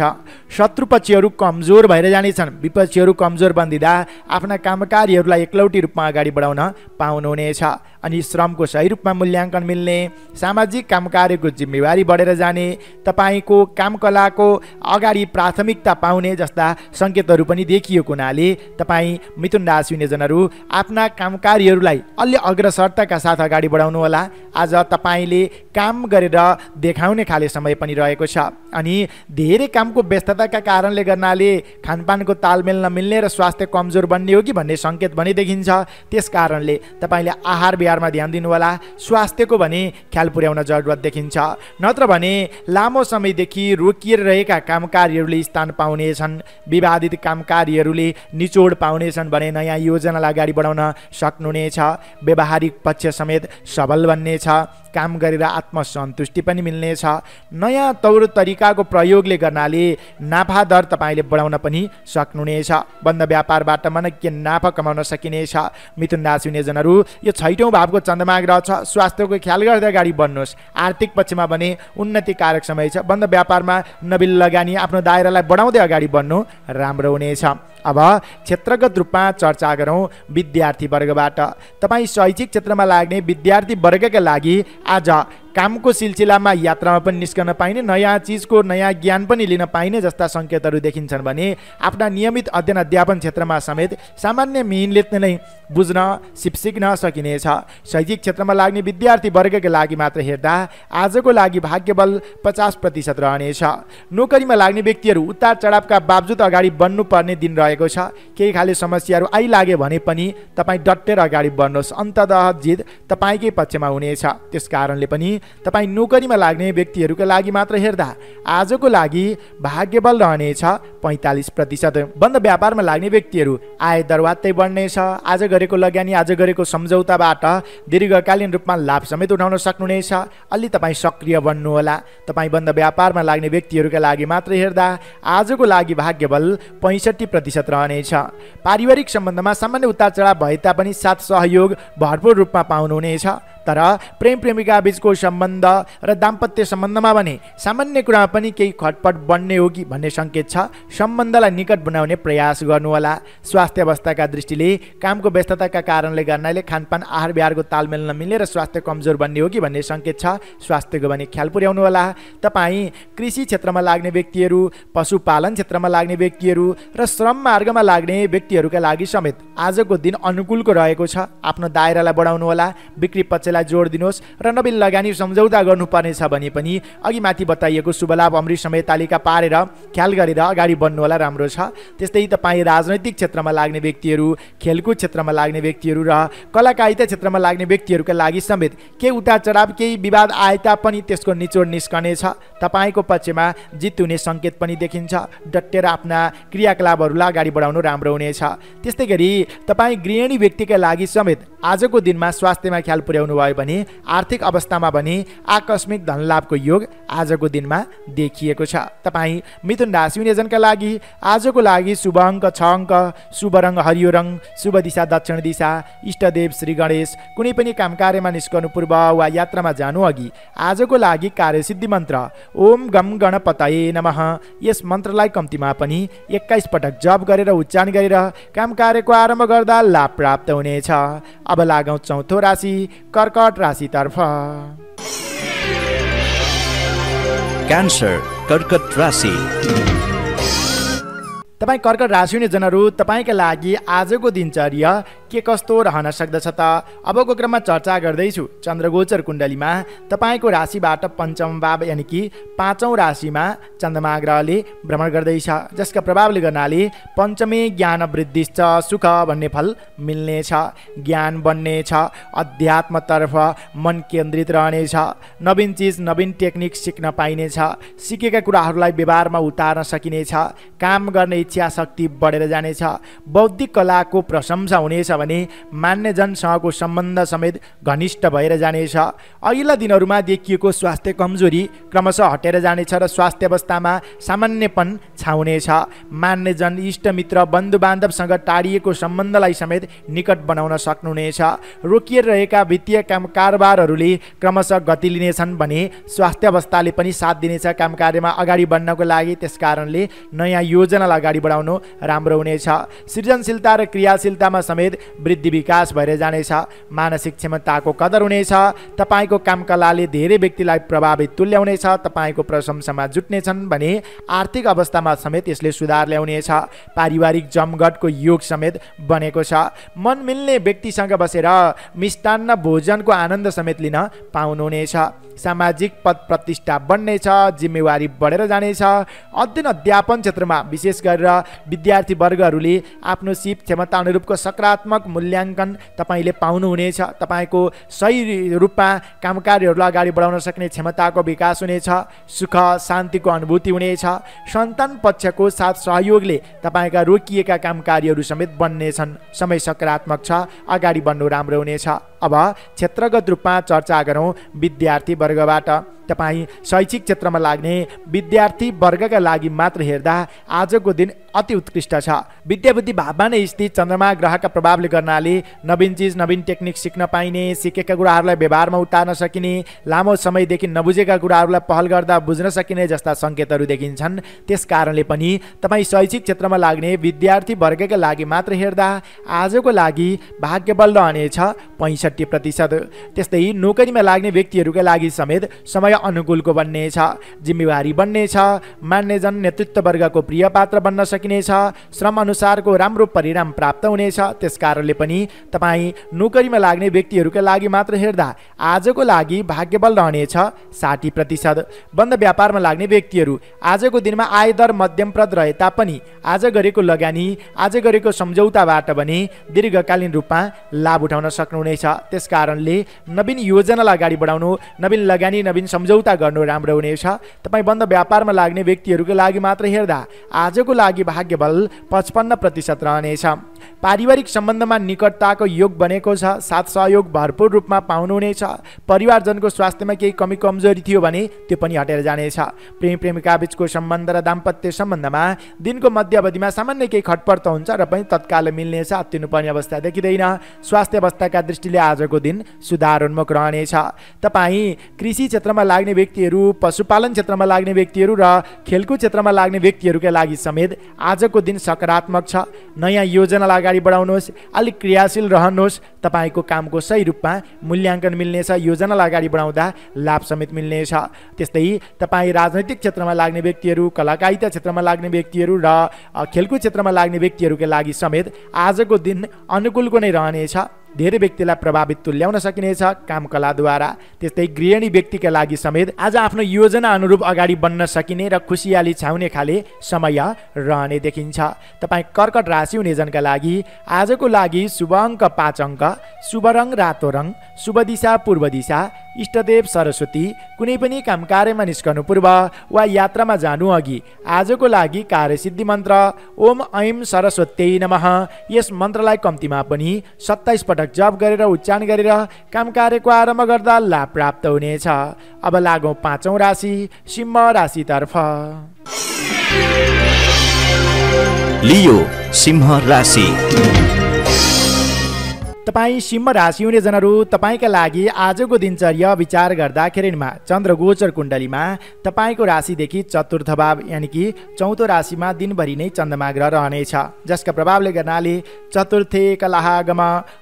शत्रुपक्षीहरू कमजोर भएर जानेछन्। विपक्षीहरू कमजोर बन्दिँदा आफ्ना कामकारीहरूलाई एकलौटी रूपमा अगाडि बढाउन पाउनुहुनेछ। अनि श्रमको सही रूपमा मूल्याङ्कन मिल्ने, सामाजिक काम कार्यको जिम्मेवारी बढेर जाने, तपाईँको कामकलाको अगाडि प्राथमिकता पाउने जस्ता सङ्केतहरू पनि देखिएको हुनाले तपाईँ मिथुन राशि हुने जनहरू आफ्ना काम कार्यहरूलाई अलि अग्रसरताका साथ अगाडि बढाउनुहोला। आज तपाईँले काम गरेर देखाउने खाले समय पनि रहेको छ अनि धेरै कामको व्यस्तताका कारणले गर्नाले खानपानको तालमेल नमिल्ने र स्वास्थ्य कमजोर बन्ने हो कि भन्ने सङ्केत पनि देखिन्छ। त्यस कारणले तपाईँले आहार विहारमा ध्यान दिनुहोला। स्वास्थ्यको भने ख्याल पुर्याउन जरुरत देखिन्छ, नत्र भने लामो समयदेखि रोकिएर रहेका काम कार्यहरूले स्थान पाउनेछन्, विवादित काम कार्यहरूले निचोड पाउनेछन् भने नयाँ योजनालाई अगाडि बढाउन सक्नुहुनेछ। व्यावहारिक पक्ष समेत सबल बन्नेछ, काम गरेर आत्मसन्तुष्टि पनि मिल्नेछ। नयाँ तौर तरिकाको प्रयोगले गर्नाले नाफा दर तपाईँले बढाउन पनि सक्नुहुनेछ। बन्द व्यापारबाट मनज्ञ नाफा कमाउन सकिनेछ। मिथुन राशि हुने जनहरू यो 6औं भावको चन्द्रमा ग्रह छ, स्वास्थ्यको ख्याल गर्दै अगाडि बढ्नुहोस्। आर्थिक पक्षमा भने उन्नतिकारक समय छ। बन्द व्यापारमा नवीन लगानी आफ्नो दायरालाई बढाउँदै अगाडि बढ्नु राम्रो हुनेछ। अब क्षेत्रगत रूपमा चर्चा गरौँ विद्यार्थी वर्गबाट। तपाईँ शैक्षिक क्षेत्रमा लाग्ने विद्यार्थी वर्गका लागि आज कामको सिलसिलामा यात्रामा पनि निस्कन पाइने, नयाँ चिजको नयाँ ज्ञान पनि लिन पाइने जस्ता सङ्केतहरू देखिन्छन् भने आफ्ना नियमित अध्ययन अध्यापन क्षेत्रमा समेत सामान्य मिहिनले नै बुझ्न सिक्न सकिनेछ। शैक्षिक क्षेत्रमा लाग्ने विद्यार्थी वर्गका लागि मात्र हेर्दा आजको लागि भाग्यबल 50% रहनेछ। नोकरीमा लाग्ने व्यक्तिहरू उतार चढावका बावजुद अगाडि बढ्नुपर्ने दिन रहेको छ। केही खाले समस्याहरू आइलागे भने पनि तपाईँ डटेर अगाडि बढ्नुहोस्, अन्ततः जित तपाईँकै पक्षमा हुनेछ। त्यस कारणले पनि तपाईँ नोकरीमा लाग्ने व्यक्तिहरूका लागि मात्र हेर्दा आजको लागि भाग्यबल रहनेछ 45%। बन्द व्यापारमा लाग्ने व्यक्तिहरू आय दरवात्तै बढ्नेछ। आज गरेको लगानी, आज गरेको सम्झौताबाट दीर्घकालीन रूपमा लाभ समेत उठाउन सक्नुहुनेछ। अलि तपाईँ सक्रिय बन्नुहोला। तपाईँ बन्द व्यापारमा लाग्ने व्यक्तिहरूका लागि मात्र हेर्दा आजको लागि भाग्यबल 65% रहनेछ। पारिवारिक सम्बन्धमा सामान्य उतार चढाव भए तापनि साथ सहयोग भरपूर रूपमा पाउनुहुनेछ। तर प्रेम प्रेमिका बीचको सम्बन्ध र दाम्पत्य सम्बन्धमा भने सामान्य कुरामा पनि केही खटपट बन्ने हो कि भन्ने सङ्केत छ। सम्बन्धलाई निकट बनाउने प्रयास गर्नुहोला। स्वास्थ्य अवस्थाका दृष्टिले कामको व्यस्तताका कारणले गर्नाले खानपान आहार विहारको तालमेल नमिल्ने र स्वास्थ्य कमजोर बन्ने हो कि भन्ने सङ्केत छ। स्वास्थ्यको भने ख्याल पुर्याउनुहोला। तपाईँ कृषि क्षेत्रमा लाग्ने व्यक्तिहरू, पशुपालन क्षेत्रमा लाग्ने व्यक्तिहरू र श्रम मार्गमा लाग्ने व्यक्तिहरूका लागि समेत आजको दिन अनुकूलको रहेको छ। आफ्नो दायरालाई बढाउनुहोला। बिक्री पक्षलाई जोड दिनुहोस् र नवीन लगानी सम्झौता गर्नुपर्नेछ भने पनि अघि माथि बताइएको शुभलाभ अमृत समय तालिका पारेर ख्याल गरेर अगाडि बढ्नुहोला, राम्रो छ। त्यस्तै तपाईँ राजनैतिक क्षेत्रमा लाग्ने व्यक्तिहरू, खेलकुद क्षेत्रमा लाग्ने व्यक्तिहरू र कलाकारिता क्षेत्रमा लाग्ने व्यक्तिहरूका लागि समेत केही उतार चढाव, केही विवाद आए तापनि त्यसको निचोड निस्कनेछ। तपाईँको पक्षमा जित हुने सङ्केत पनि देखिन्छ। डटेर आफ्ना क्रियाकलापहरूलाई अगाडि बढाउनु राम्रो हुनेछ। त्यस्तै गरी तपाईँ गृहिणी व्यक्तिका लागि समेत आजको दिनमा स्वास्थ्यमा ख्याल पुर्याउनु भयो भने आर्थिक अवस्थामा भने आकस्मिक धनलाभको योग आजको दिनमा देखिएको छ। तपाईँ मिथुन राशि हुने जनका लागि आजको लागि शुभ अङ्क 6 अङ्क, शुभ रङ हरियो रङ, शुभ दिशा दक्षिण दिशा, इष्टदेव श्री गणेश। कुनै पनि काम कार्यमा निस्कनु पूर्व वा यात्रामा जानु अघि आजको लागि कार्यसिद्धि मन्त्र ओम गम गणपतये नमः, यस मन्त्रलाई कम्तीमा पनि 21 पटक जप गरेर उच्चारण गरेर काम कार्यको आरम्भ गर्दा लाभ प्राप्त हुनेछ। अब लागौँ चौथो राशि कर्कट राशितर्फ। क्यान्सर कर्कट राशि। तपाईँ कर्कट राशि हुने जनहरू तपाईँका लागि आजको दिनचर्या के कस्तो रहन सक्दछ त अबको क्रममा चर्चा गर्दैछु। चन्द्रगोचर कुण्डलीमा तपाईँको राशिबाट पञ्चम भाव यानि कि 5औं राशिमा चन्द्रमा ग्रहले भ्रमण गर्दैछ, जसका प्रभावले गर्नाले पञ्चमे ज्ञान वृद्धिश्च सुख भन्ने फल मिल्नेछ। ज्ञान बन्नेछ, अध्यात्मतर्फ मन केन्द्रित रहनेछ, नवीन चिज नवीन टेक्निक सिक्न पाइनेछ, सिकेका कुराहरूलाई व्यवहारमा उतार्न सकिनेछ, काम गर्ने इच्छा शक्ति बढेर जानेछ, बौद्धिक कलाको प्रशंसा हुनेछ भने मान्यजनसँगको सम्बन्ध समेत घनिष्ठ भएर जानेछ। अघिल्ला दिनहरूमा देखिएको स्वास्थ्य कमजोरी क्रमशः हटेर जानेछ र स्वास्थ्य अवस्थामा सामान्यपन छाउनेछ। मान्यजन, इष्टमित्र, बन्धुबान्धवसँग टाढिएको सम्बन्धलाई समेत निकट बनाउन सक्नुहुनेछ। रोकिएर रहेका वित्तीय काम कारोबारहरूले क्रमशः गति लिनेछन् भने स्वास्थ्य अवस्थाले पनि साथ दिनेछ काम कार्यमा अगाडि बढ्नको लागि। त्यस कारणले नयाँ योजनालाई अगाडि बढाउनु राम्रो हुनेछ। सृजनशीलता र क्रियाशीलतामा समेत वृद्धि विकास भएर जानेछ। मानसिक क्षमताको कदर हुनेछ। तपाईँको कामकलाले धेरै व्यक्तिलाई प्रभावित तुल्याउनेछ। तपाईँको प्रशंसामा जुट्नेछन् भने आर्थिक अवस्थामा समेत यसले सुधार ल्याउनेछ। पारिवारिक जमघटको योग समेत बनेको छ। मन मिल्ने व्यक्तिसँग बसेर मिष्टान्न भोजनको आनन्द समेत लिन पाउनुहुनेछ। सामाजिक पद प्रतिष्ठा बढ्नेछ। जिम्मेवारी बढेर जानेछ। अध्ययन अध्यापन क्षेत्रमा विशेष गरेर विद्यार्थी वर्गहरूले आफ्नो सिप क्षमता अनुरूपको सकारात्मक मूल्याङ्कन तपाईँले पाउनुहुनेछ। तपाईँको सही रूपमा कामकार्यहरूलाई अगाडि बढाउन सक्ने क्षमताको विकास हुनेछ। सुख शान्तिको अनुभूति हुनेछ। सन्तान पक्षको साथ सहयोगले तपाईँका रोकिएका कामकार्यहरू समेत बन्नेछन्। समय सकारात्मक छ। अगाडि बढ्नु राम्रो हुनेछ। अब क्षेत्रगत रूपमा चर्चा गरौँ विद्यार्थी वर्गबाट। तपाईँ शैक्षिक क्षेत्रमा लाग्ने विद्यार्थी वर्गका लागि मात्र हेर्दा आजको दिन अति उत्कृष्ट छ। विद्याबुद्धि भावमा नै स्थित चन्द्रमा ग्रहका प्रभावले गर्नाले नवीन चिज नवीन टेक्निक सिक्न पाइने, सिकेका कुराहरूलाई व्यवहारमा उतार्न सकिने, लामो समयदेखि नबुझेका कुराहरूलाई पहल गर्दा बुझ्न सकिने जस्ता सङ्केतहरू देखिन्छन्। त्यस कारणले पनि तपाईँ शैक्षिक क्षेत्रमा लाग्ने विद्यार्थी वर्गका लागि मात्र हेर्दा आजको लागि भाग्यबल रहनेछ 65%। त्यस्तै नोकरीमा लाग्ने व्यक्तिहरूका लागि समेत समय अनुकूलको बन्नेछ। जिम्मेवारी बन्नेछ। मान्यजन नेतृत्व वर्गको प्रिय पात्र बन्न सकिनेछ। श्रम अनुसारको राम्रो परिणाम प्राप्त हुनेछ। त्यस कारणले पनि तपाईँ नोकरीमा लाग्ने व्यक्तिहरूका लागि मात्र हेर्दा आजको लागि भाग्यबल रहनेछ 60%। बन्द व्यापारमा लाग्ने व्यक्तिहरू आजको दिनमा आय दर मध्यमप्रद रहे तापनि आज गरेको लगानी, आज गरेको सम्झौताबाट भने दीर्घकालीन रूपमा लाभ उठाउन सक्नुहुनेछ। त्यस कारणले नवीन योजनालाई अगाडि बढाउनु, नवीन लगानी, नवीन सम्झौता गर्नु राम्रो हुनेछ। तपाईँ बन्द व्यापारमा लाग्ने व्यक्तिहरूको लागि मात्र हेर्दा आजको लागि भाग्यबल 55% रहनेछ। पारिवारिक सम्बन्धमा निकटताको योग बनेको छ। साथ सहयोग भरपूर रूपमा पाउनुहुनेछ। परिवारजनको स्वास्थ्यमा केही कमी कमजोरी थियो भने त्यो पनि हटेर जानेछ। प्रेमी प्रेमिका बीचको सम्बन्ध र दाम्पत्य सम्बन्धमा दिनको मध्य अवधिमा सामान्य केही खटपट त हुन्छ र पनि तत्काल मिल्नेछ। अत्तिनुपर्ने अवस्था देखिँदैन। स्वास्थ्य अवस्थाका दृष्टिले आजको दिन सुधारोन्मुख रहनेछ। तपाईँ कृषि क्षेत्रमा लाग्ने व्यक्तिहरू, पशुपालन क्षेत्रमा लाग्ने व्यक्तिहरू र खेलकुद क्षेत्रमा लाग्ने व्यक्तिहरूका लागि समेत आजको दिन सकारात्मक छ। नयाँ योजनालाई अगाडि बढाउनुहोस्। अलिक क्रियाशील रहनुहोस्। तपाईँको कामको सही रूपमा मूल्याङ्कन मिल्नेछ। योजनालाई अगाडि बढाउँदा लाभ समेत मिल्नेछ। त्यस्तै तपाईँ राजनैतिक क्षेत्रमा लाग्ने व्यक्तिहरू, कलाकारिता क्षेत्रमा लाग्ने व्यक्तिहरू र खेलकुद क्षेत्रमा लाग्ने व्यक्तिहरूका लागि समेत आजको दिन अनुकूलको नै रहनेछ। धेरै व्यक्तिलाई प्रभावित तुल्याउन सकिनेछ कामकलाद्वारा। त्यस्तै गृहिणी व्यक्तिका लागि समेत आज आफ्नो योजना अनुरूप अगाडि बढ्न सकिने र खुसियाली छाउने खाले समय रहने देखिन्छ। तपाईँ कर्कट राशि हुनेजनका लागि आजको लागि शुभ अङ्क 5 अङ्क, शुभ रङ रातो रङ, शुभ दिशा पूर्व दिशा, इष्टदेव सरस्वती। कुनै पनि काम कार्यमा निस्कनु पूर्व वा यात्रामा जानु अघि आजको लागि कार्यसिद्धि मन्त्र ओम ऐं सरस्वत्यै नमः, यस मन्त्रलाई कम्तीमा पनि 27 पटक जप गरेर उच्चारण गरेर काम कार्यको आरम्भ गर्दा लाभ प्राप्त हुनेछ। अब लागौँ 5औं राशि सिंह राशितर्फ। लियो सिंह राशि। तपाईँ सिंह राशि हुने जनहरू तपाईँका लागि आजको दिनचर्या विचार गर्दाखेरिमा चन्द्र गोचर कुण्डलीमा तपाईँको राशिदेखि चतुर्थ भाव यानि कि चौथो राशिमा दिनभरि नै चन्द्रमा ग्रह रहनेछ, जसका प्रभावले गर्नाले चतुर्थे कलहागम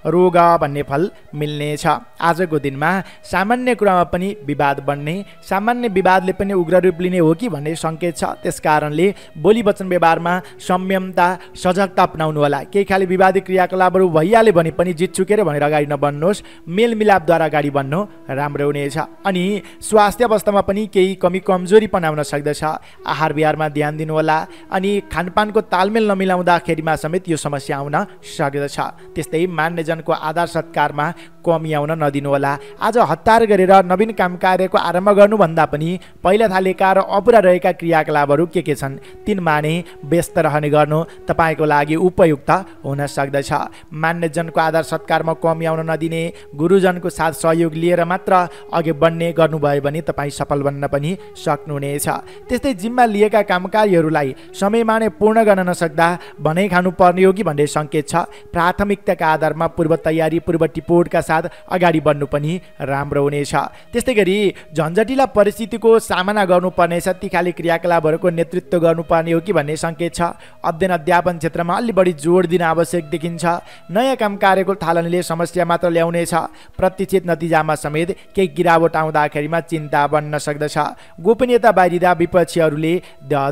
रोग भन्ने फल मिल्नेछ। आजको दिनमा सामान्य कुरामा पनि विवाद बढ्ने, सामान्य विवादले पनि उग्र रूप लिने हो कि भन्ने सङ्केत छ। त्यस कारणले बोली वचन व्यवहारमा संयमता सजगता अपनाउनु होला। केही खाले विवादी क्रियाकलापहरू भइहाल्यो भने पनि छुकेर भनेर अगाडि नबढ्नुहोस्। मेलमिलापद्वारा अगाडि बढ्नु राम्रो हुनेछ। अनि स्वास्थ्य अवस्थामा पनि केही कमी कमजोरी पनि आउन सक्दछ। आहार विहारमा ध्यान दिनु होला। अनि खानपानको तालमेल नमिलाउँदाखेरिमा समेत यो समस्या आउन सक्दछ। त्यस्तै मान्यजनको आदर सत्कारमा कमी आउन नदिनु होला। आज हतार गरेर नवीन काम कार्यको आरम्भ गर्नुभन्दा पनि पहिला थालेका र अपुरा रहेका क्रियाकलापहरू के छन् तिनमा नै व्यस्त रहने गर्नु तपाईँको लागि उपयुक्त हुन सक्दछ। मान्यजनको आदर सत्कारमा कमी आउन नदिने, गुरुजनको साथ सहयोग लिएर मात्र अघि बढ्ने गर्नुभयो भने तपाईँ सफल बन्न पनि सक्नुहुनेछ। त्यस्तै जिम्मा लिएका कामकार्यहरूलाई समयमा नै पूर्ण गर्न नसक्दा भनाइ खानुपर्ने हो कि भन्ने सङ्केत छ। प्राथमिकताका आधारमा पूर्व तयारी, पूर्व टिपोटका साथ अगाडि बढ्नु पनि राम्रो हुनेछ। त्यस्तै गरी झन्झटिला परिस्थितिको सामना गर्नुपर्नेछ, ती खाली क्रियाकलापहरूको नेतृत्व गर्नुपर्ने हो कि भन्ने सङ्केत छ। अध्ययन अध्यापन क्षेत्रमा अलि बढी जोड दिन आवश्यक देखिन्छ। नयाँ काम कार्यको थालनीले समस्या मात्र ल्याउनेछ। प्रतीक्षित नतिजामा समेत केही गिरावट आउँदाखेरिमा चिन्ता बन्न सक्दछ। गोपनीयता बाहिरिँदा विपक्षीहरूले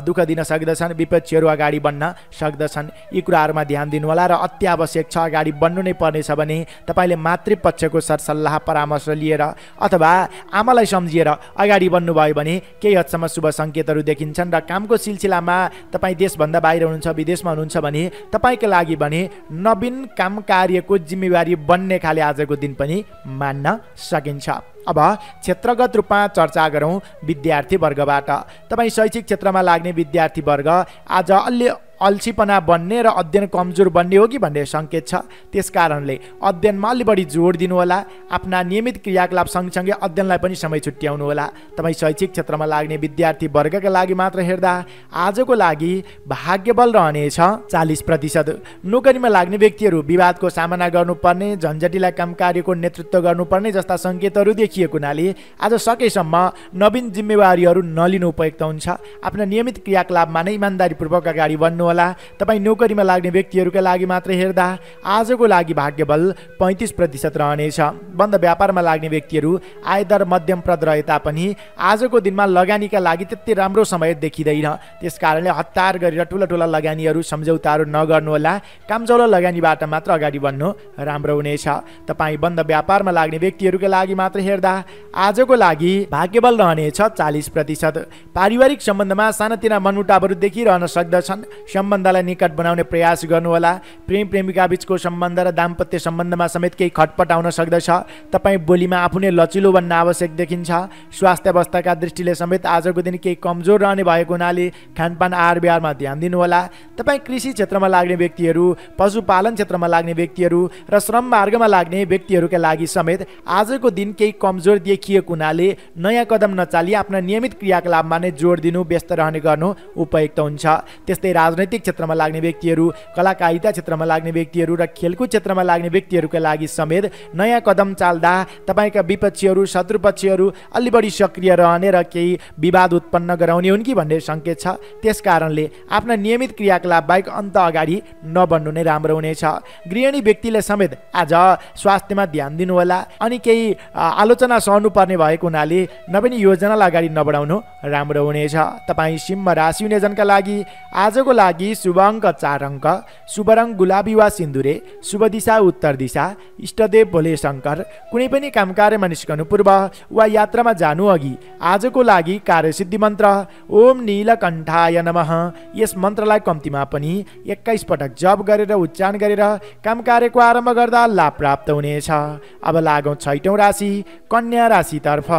दुःख दिन सक्दछन्, विपक्षीहरू अगाडि बढ्न सक्दछन्। यी कुराहरूमा ध्यान दिनुहोला र अत्यावश्यक छ अगाडि बढ्नु नै पर्नेछ भने तपाईँले मातृपक्षको सरसल्लाह परामर्श लिएर अथवा आमालाई सम्झिएर अगाडि बढ्नुभयो भने केही हदसम्म शुभ सङ्केतहरू देखिन्छन्। र कामको सिलसिलामा तपाईँ देशभन्दा बाहिर हुनुहुन्छ, विदेशमा हुनुहुन्छ भने तपाईँको लागि भने नवीन काम कार्यको जिम्मेवारी बन्ने खाले आजको दिन पनि मान्न सकिन्छ। अब क्षेत्रगत रूपमा चर्चा गरौँ विद्यार्थी वर्गबाट। तपाईँ शैक्षिक क्षेत्रमा लाग्ने विद्यार्थी वर्ग आज अलि अल्छीपना बन्ने र अध्ययन कमजोर बन्ने हो कि भन्ने सङ्केत छ। त्यस कारणले अध्ययनमा अलि बढी जोड दिनुहोला। आफ्ना नियमित क्रियाकलाप सँगसँगै अध्ययनलाई पनि समय छुट्याउनु होला। तपाईँ शैक्षिक क्षेत्रमा लाग्ने विद्यार्थी वर्गका लागि मात्र हेर्दा आजको लागि भाग्यबल रहनेछ 40%। नोकरीमा लाग्ने व्यक्तिहरू विवादको सामना गर्नुपर्ने, झन्झटिला काम कार्यको नेतृत्व गर्नुपर्ने जस्ता सङ्केतहरू देखिएको हुनाले आज सकेसम्म नवीन जिम्मेवारीहरू नलिनु उपयुक्त हुन्छ। आफ्ना नियमित क्रियाकलापमा नै इमान्दारीपूर्वक अगाडि बढ्नु होला। तपाईँ नोकरीमा लाग्ने व्यक्तिहरूका लागि मात्र हेर्दा आजको लागि भाग्यबल 35% रहनेछ। बन्द व्यापारमा लाग्ने व्यक्तिहरू आयदर मध्यमप्रद रहे तापनि आजको दिनमा लगानीका लागि त्यति राम्रो समय देखिँदैन। त्यस कारणले हतार गरेर ठुला लगानीहरू सम्झौताहरू नगर्नुहोला। कामचौलो लगानीबाट मात्र अगाडि बढ्नु राम्रो हुनेछ। तपाईँ बन्द व्यापारमा लाग्ने व्यक्तिहरूका लागि मात्र हेर्दा आजको लागि भाग्यबल रहनेछ 40%। पारिवारिक सम्बन्धमा सानातिना मनमुटावहरू देखिरहन सक्दछन्। सम्बन्धलाई निकट बनाउने प्रयास गर्नुहोला। प्रेम प्रेमिका बीचको सम्बन्ध र दाम्पत्य सम्बन्धमा समेत केही खटपट आउन सक्दछ। तपाईँ बोलीमा आफू नै लचिलो बन्न आवश्यक देखिन्छ। स्वास्थ्य अवस्थाका दृष्टिले समेत आजको दिन केही कमजोर रहने भएको हुनाले खानपान आहार विहारमा ध्यान दिनुहोला। तपाईँ कृषि क्षेत्रमा लाग्ने व्यक्तिहरू, पशुपालन क्षेत्रमा लाग्ने व्यक्तिहरू र श्रम मार्गमा लाग्ने व्यक्तिहरूका लागि समेत आजको दिन केही कमजोर देखिएको हुनाले नयाँ कदम नचाली आफ्ना नियमित क्रियाकलापमा नै जोड दिनु, व्यस्त रहने गर्नु उपयुक्त हुन्छ। त्यस्तै राजनैतिक क्षेत्रमा लाग्ने व्यक्तिहरू, कलाकारिता क्षेत्रमा लाग्ने व्यक्तिहरू र खेलकुद क्षेत्रमा लाग्ने व्यक्तिहरूका लागि समेत नयाँ कदम चाल्दा तपाईँका विपक्षीहरू, शत्रुपक्षीहरू अलि बढी सक्रिय रहने र केही विवाद उत्पन्न गराउने हुन् कि भन्ने सङ्केत छ। त्यस कारणले आफ्ना नियमित क्रियाकलाप बाहेक अन्त अगाडि नबढ्नु नै राम्रो हुनेछ। गृहिणी व्यक्तिले समेत आज स्वास्थ्यमा ध्यान दिनुहोला अनि केही आलोचना सहनुपर्ने भएको हुनाले नवीन योजनालाई अगाडि नबढाउनु राम्रो हुनेछ। तपाईँ सिंह राशि हुने जनका लागि आजको लागि शुभ अङ्क 4 अङ्क, शुभ रङ गुलाबी वा सिन्दुरे, शुभ दिशा उत्तर दिशा, इष्टदेव भोले शङ्कर। कुनै पनि काम कार्यमा निस्कनु पूर्व वा यात्रामा जानु अघि आजको लागि कार्यसिद्धि मन्त्र ओम नीलकण्ठाय नमः, यस मन्त्रलाई कम्तीमा पनि 21 पटक जप गरेर उच्चारण गरेर काम कार्यको आरम्भ गर्दा लाभ प्राप्त हुनेछ। अब लागौँ 6औँ राशि कन्या राशितर्फ।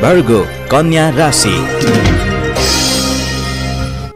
वर्गो कन्या राशि।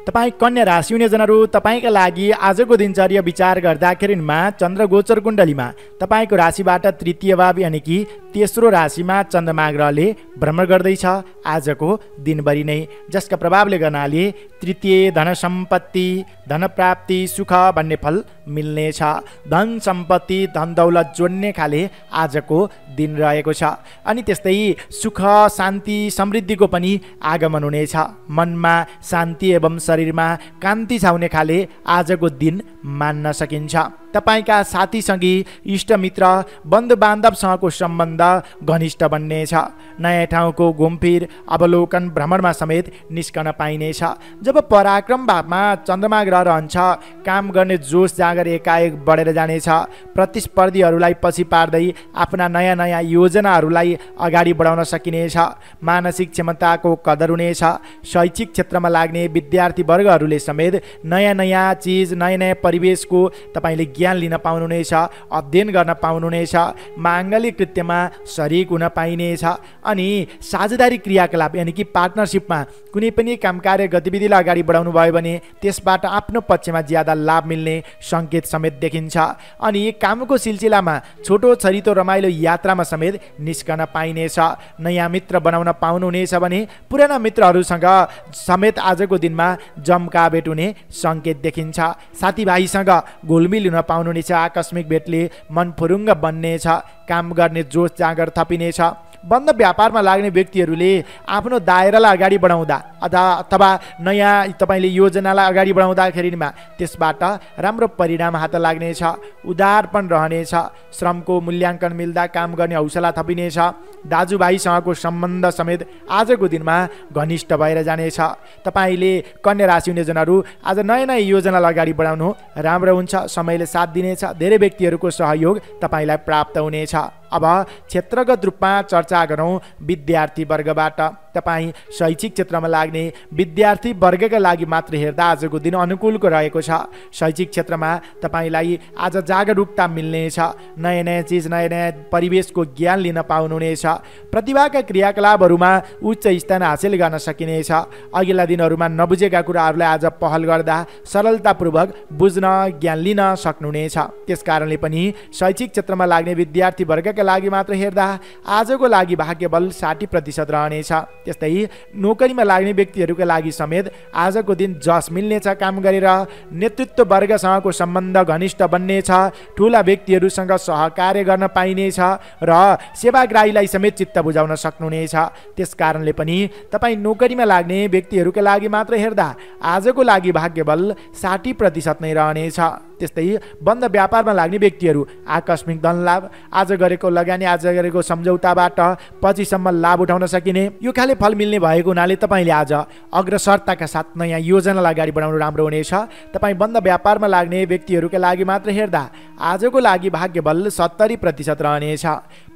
तपाईँ कन्या राशि हुने जनहरू, तपाईँका लागि आजको दिनचर्या विचार गर्दाखेरिमा चन्द्र गोचर कुण्डलीमा तपाईँको राशिबाट तृतीय भाव यानि कि तेस्रो राशिमा चन्द्रमा ग्रहले भ्रमण गर्दैछ आजको दिनभरि नै, जसका प्रभावले गर्नाले तृतीय धन सम्पत्ति, धन प्राप्ति, सुख भन्ने फल मिल्नेछ। धन सम्पत्ति, धन दौलत जोड्ने खाले आजको दिन रहेको छ। अनि त्यस्तै सुख, शान्ति, समृद्धिको पनि आगमन हुनेछ। मनमा शान्ति एवं शरीरमा कान्ति छाउने खाले आजको दिन मान्न सकिन्छ। तपाईँका साथीसँगै इष्टमित्र, बन्धु बान्धवसँगको सम्बन्ध घनिष्ठ बन्नेछ। नयाँ ठाउँको घुमफिर, अवलोकन, भ्रमणमा समेत निस्कन पाइनेछ। जब पराक्रम भावमा चन्द्रमा ग्रह रहन्छ, काम गर्ने जोस जाँगर एकाएक बढेर जानेछ। प्रतिस्पर्धीहरूलाई पछि पार्दै आफ्ना नयाँ नयाँ योजनाहरूलाई अगाडि बढाउन सकिनेछ। मानसिक क्षमताको कदर हुनेछ। शैक्षिक क्षेत्रमा लाग्ने विद्यार्थी वर्गहरूले समेत नयाँ नयाँ चिज, नयाँ नयाँ परिवेशको तपाईँले ज्ञान लिन पाउनुहुनेछ, अध्ययन गर्न पाउनुहुनेछ। माङ्गलिक कृत्यमा शरीक हुन पाइनेछ। अनि साझेदारी क्रियाकलाप यानि कि पार्टनरसिपमा कुनै पनि काम कार्य गतिविधिलाई अगाडि बढाउनु भयो भने त्यसबाट आफ्नो पक्षमा ज्यादा लाभ मिल्ने सङ्केत समेत देखिन्छ। अनि कामको सिलसिलामा छोटो छरितो रमाइलो यात्रामा समेत निस्कन पाइनेछ। नयाँ मित्र बनाउन पाउनुहुनेछ भने पुराना मित्रहरूसँग समेत आजको दिनमा जम्का भेट हुने सङ्केत देखिन्छ। साथीभाइसँग घुलमिल हुन पाउनुहुनेछ। आकस्मिक भेटले मन फुरुङ्ग बन्नेछ। काम गर्ने जोस जाँगर थपिनेछ। बन्द व्यापारमा लाग्ने व्यक्तिहरूले आफ्नो दायरालाई अगाडि बढाउँदा अथवा नयाँ तपाईँले योजनालाई अगाडि बढाउँदाखेरिमा त्यसबाट राम्रो परिणाम हात लाग्नेछ। उदारपन रहनेछ। श्रमको मूल्याङ्कन मिल्दा काम गर्ने हौसला थपिनेछ। दाजुभाइसँगको सम्बन्ध समेत आजको दिनमा घनिष्ठ भएर जानेछ। तपाईँले कन्या राशि हुने जनहरू आज नयाँ नयाँ योजनालाई अगाडि बढाउनु राम्रो हुन्छ। समयले साथ दिनेछ। धेरै व्यक्तिहरूको सहयोग तपाईँलाई प्राप्त हुनेछ। अब क्षेत्रगत रूपमा चर्चा गरौँ विद्यार्थी वर्गबाट। तपाईँ शैक्षिक क्षेत्रमा लाग्ने विद्यार्थी वर्गका लागि मात्र हेर्दा आजको दिन अनुकूलको रहेको छ। शैक्षिक क्षेत्रमा तपाईँलाई आज जागरुकता मिल्नेछ। नयाँ नयाँ चिज नयाँ नयाँ परिवेशको ज्ञान लिन पाउनुहुनेछ। प्रतिभाका क्रियाकलापहरूमा उच्च स्थान हासिल गर्न सकिनेछ। अघिल्ला दिनहरूमा नबुझेका कुराहरूलाई आज पहल गर्दा सरलतापूर्वक बुझ्न ज्ञान लिन सक्नुहुनेछ। त्यसकारणले पनि शैक्षिक क्षेत्रमा लाग्ने विद्यार्थी वर्गका लागि मात्र हेर्दा आजको लागि भाग्यबल 60% रहनेछ। त्यस्तै नोकरीमा लाग्ने व्यक्तिहरूका लागि समेत आजको दिन जस मिल्नेछ। काम गरेर नेतृत्व वर्गसँगको सम्बन्ध घनिष्ठ बन्नेछ। ठुला व्यक्तिहरूसँग सहकार्य गर्न पाइनेछ र सेवाग्राहीलाई समेत चित्त बुझाउन सक्नुहुनेछ। त्यसकारणले पनि तपाईँ नोकरीमा लाग्ने व्यक्तिहरूका लागि मात्र हेर्दा आजको लागि भाग्यबल 60% नै रहनेछ। त्यस्तै बन्द व्यापारमा लाग्ने व्यक्तिहरू आकस्मिक धनलाभ, आज गरेको लगानी, आज गरेको सम्झौताबाट पछिसम्म लाभ उठाउन सकिने यो खाले फल मिल्ने भएको हुनाले तपाईँले आज अग्रसरताका साथ नयाँ योजनालाई अगाडि बढाउनु राम्रो हुनेछ। तपाईँ बन्द व्यापारमा लाग्ने व्यक्तिहरूका लागि मात्र हेर्दा आजको लागि भाग्यबल 70% रहनेछ।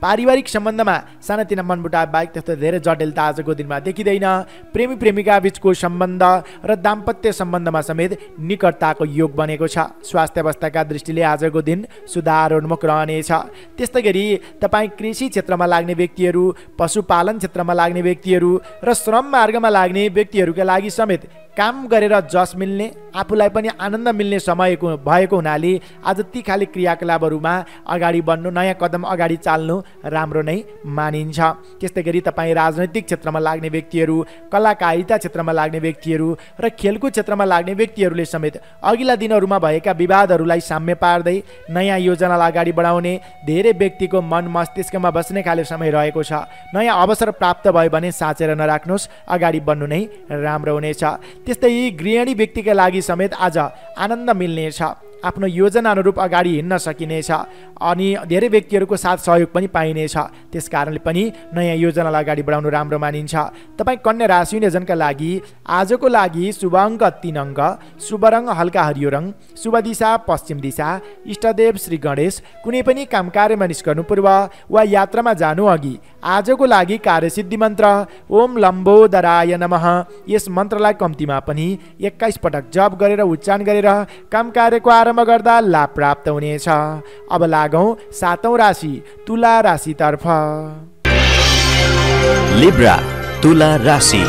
पारिवारिक सम्बन्धमा सानातिना मनमुटाव बाहेक त्यस्तो धेरै जटिलता आजको दिनमा देखिँदैन। प्रेमी प्रेमिका बीचको सम्बन्ध र दाम्पत्य सम्बन्धमा समेत निकटताको योग बनेको छ। स्वास्थ्य अवस्थाका दृष्टिले आजको दिन सुधारोन्मुख रहनेछ। त्यस्तै गरी तपाईँ कृषि क्षेत्रमा लाग्ने व्यक्तिहरू, पशुपालन क्षेत्रमा लाग्ने व्यक्तिहरू र श्रम मार्गमा लाग्ने व्यक्तिहरूका लागि समेत काम गरेर जस मिल्ने, आफूलाई पनि आनन्द मिल्ने समय भएको हुनाले आज ती खाले क्रियाकलापहरूमा अगाडि बढ्नु, नयाँ कदम अगाडि चाल्नु राम्रो नै मानिन्छ। त्यस्तै गरी तपाईँ राजनैतिक क्षेत्रमा लाग्ने व्यक्तिहरू, कलाकारिता क्षेत्रमा लाग्ने व्यक्तिहरू र खेलकुद क्षेत्रमा लाग्ने व्यक्तिहरूले समेत अघिल्ला दिनहरूमा भएका विवादहरूलाई साम्य पार्दै नयाँ योजनालाई अगाडि बढाउने धेरै व्यक्तिको मन मस्तिष्कमा बस्ने खाले समय रहेको छ। नयाँ अवसर प्राप्त भयो भने साँचेर नराख्नुहोस्, अगाडि बढ्नु नै राम्रो हुनेछ। त्यस्तै गृहिणी व्यक्तिका लागि समेत आज आनन्द मिल्नेछ। आफ्नो योजना अनुरूप अगाडि हिँड्न सकिनेछ अनि धेरै व्यक्तिहरूको साथ सहयोग पनि पाइनेछ। त्यसकारणले पनि नयाँ योजनालाई अगाडि बढाउनु राम्रो मानिन्छ। तपाईँ कन्या राशि हुने जनका लागि आजको लागि शुभ अङ्क 3 अङ्क, शुभ रङ हल्का हरियो रङ, शुभ दिशा पश्चिम दिशा, इष्टदेव श्री गणेश। कुनै पनि काम कार्यमा निस्कनु पूर्व वा यात्रामा जानु अघि आजको लागि कार्यसिद्धि मन्त्र ओम लम्बोदराय नमः यस मन्त्रलाई कम्तीमा पनि 21 पटक जप गरेर उच्चारण गरेर काम कार्यको आरम्भ गर्दा लाभ प्राप्त हुनेछ। अब लागौं 7औं राशि तुला राशितर्फ। लिब्रा तुला राशि।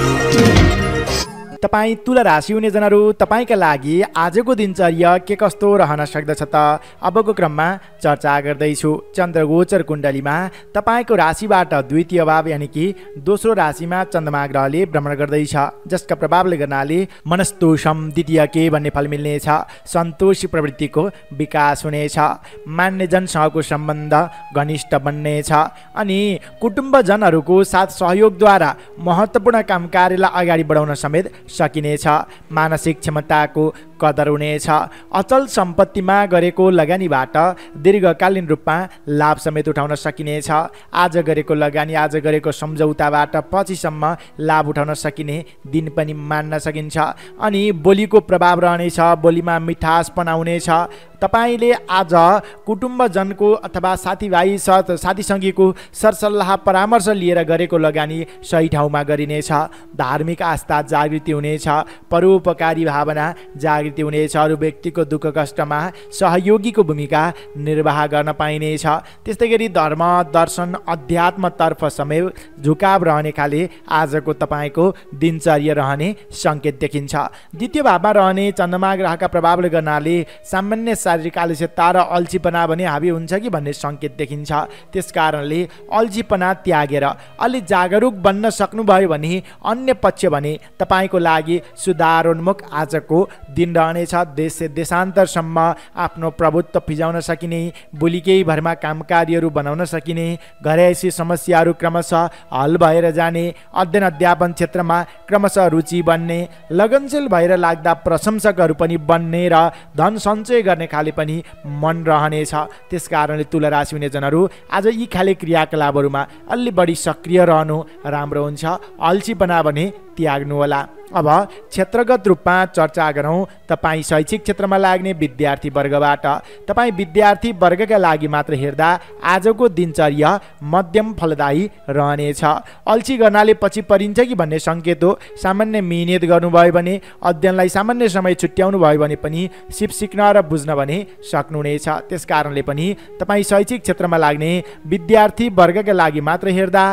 तपाईँ तुला राशि हुने जनहरू तपाईँका लागि आजको दिनचर्या के कस्तो रहन सक्दछ त अबको क्रममा चर्चा गर्दैछु। चन्द्रगोचर कुण्डलीमा तपाईँको राशिबाट द्वितीय भाव यानि कि दोस्रो राशिमा चन्द्रमा ग्रहले भ्रमण गर्दैछ, जसका प्रभावले गर्नाले मनस्तोषम द्वितीय के भन्ने फल मिल्नेछ। सन्तोषी प्रवृत्तिको विकास हुनेछ। मान्यजनसँगको सम्बन्ध घनिष्ठ बन्नेछ अनि कुटुम्बजनहरूको साथ सहयोगद्वारा महत्त्वपूर्ण काम कार्यलाई अगाडि बढाउन समेत सकिनेछ। मानसिक क्षमताको कदर हुनेछ। अचल सम्पत्तिमा गरेको लगानीबाट दीर्घकालीन रूपमा लाभ समेत उठाउन सकिनेछ। आज गरेको लगानी, आज गरेको सम्झौताबाट पछिसम्म लाभ उठाउन सकिने दिन पनि मान्न सकिन्छ अनि बोलीको प्रभाव रहनेछ। बोलीमा मिठासपन आउनेछ। तपाईँले आज कुटुम्बजनको अथवा साथीसङ्गीको सरसल्लाह परामर्श लिएर गरेको लगानी सही ठाउँमा गरिनेछ। धार्मिक आस्था जागृति हुनेछ। परोपकारी भावना जागृति हुनेछ। अरू व्यक्तिको दुःख कष्टमा सहयोगीको भूमिका निर्वाह गर्न पाइनेछ। त्यस्तै गरी धर्म, दर्शन, अध्यात्मतर्फ समेत झुकाव रहने खाले आजको तपाईँको दिनचर्या रहने सङ्केत देखिन्छ। द्वितीय भावमा रहने चन्द्रमा ग्रहका प्रभावले गर्नाले सामान्य शारीरिक आलस्यता र अल्छीपना भने हाबी हुन्छ कि भन्ने सङ्केत देखिन्छ। त्यसकारणले अल्छीपना त्यागेर अलि जागरुक बन्न सक्नुभयो भने अन्य पक्ष भने तपाईँको लागि सुधारोन्मुख आजको दिन रहनेछ। देश देशान्तरसम्म आफ्नो प्रभुत्व फिजाउन सकिने, भोलिकै भरमा कामकारीहरू बनाउन सकिने, घरैसी समस्याहरू क्रमशः हल भएर जाने, अध्ययन अध्यापन क्षेत्रमा क्रमशः रुचि बन्ने, लगनशील भएर लाग्दा प्रशंसकहरू पनि बन्ने र धन सञ्चय गर्ने खाले पनि मन रहनेछ। त्यस कारणले तुला राशि हुने जनहरू आज यी खाले क्रियाकलापहरूमा अलि बढी सक्रिय रहनु राम्रो हुन्छ। अल्छीपना भने त्याग्नु होला। अब क्षेत्रगत रूपमा चर्चा गरौँ तपाईँ शैक्षिक क्षेत्रमा लाग्ने विद्यार्थी वर्गबाट। तपाईँ विद्यार्थी वर्गका लागि मात्र हेर्दा आजको दिनचर्या मध्यम फलदायी रहनेछ। अल्छी गर्नाले पछि परिन्छ कि भन्ने सङ्केत हो। सामान्य मिहिनेत गर्नुभयो भने, अध्ययनलाई सामान्य समय छुट्याउनु भयो भने पनि सिप सिक्न र बुझ्न भने सक्नुहुनेछ। त्यस कारणले पनि तपाईँ शैक्षिक क्षेत्रमा लाग्ने विद्यार्थी वर्गका लागि मात्र हेर्दा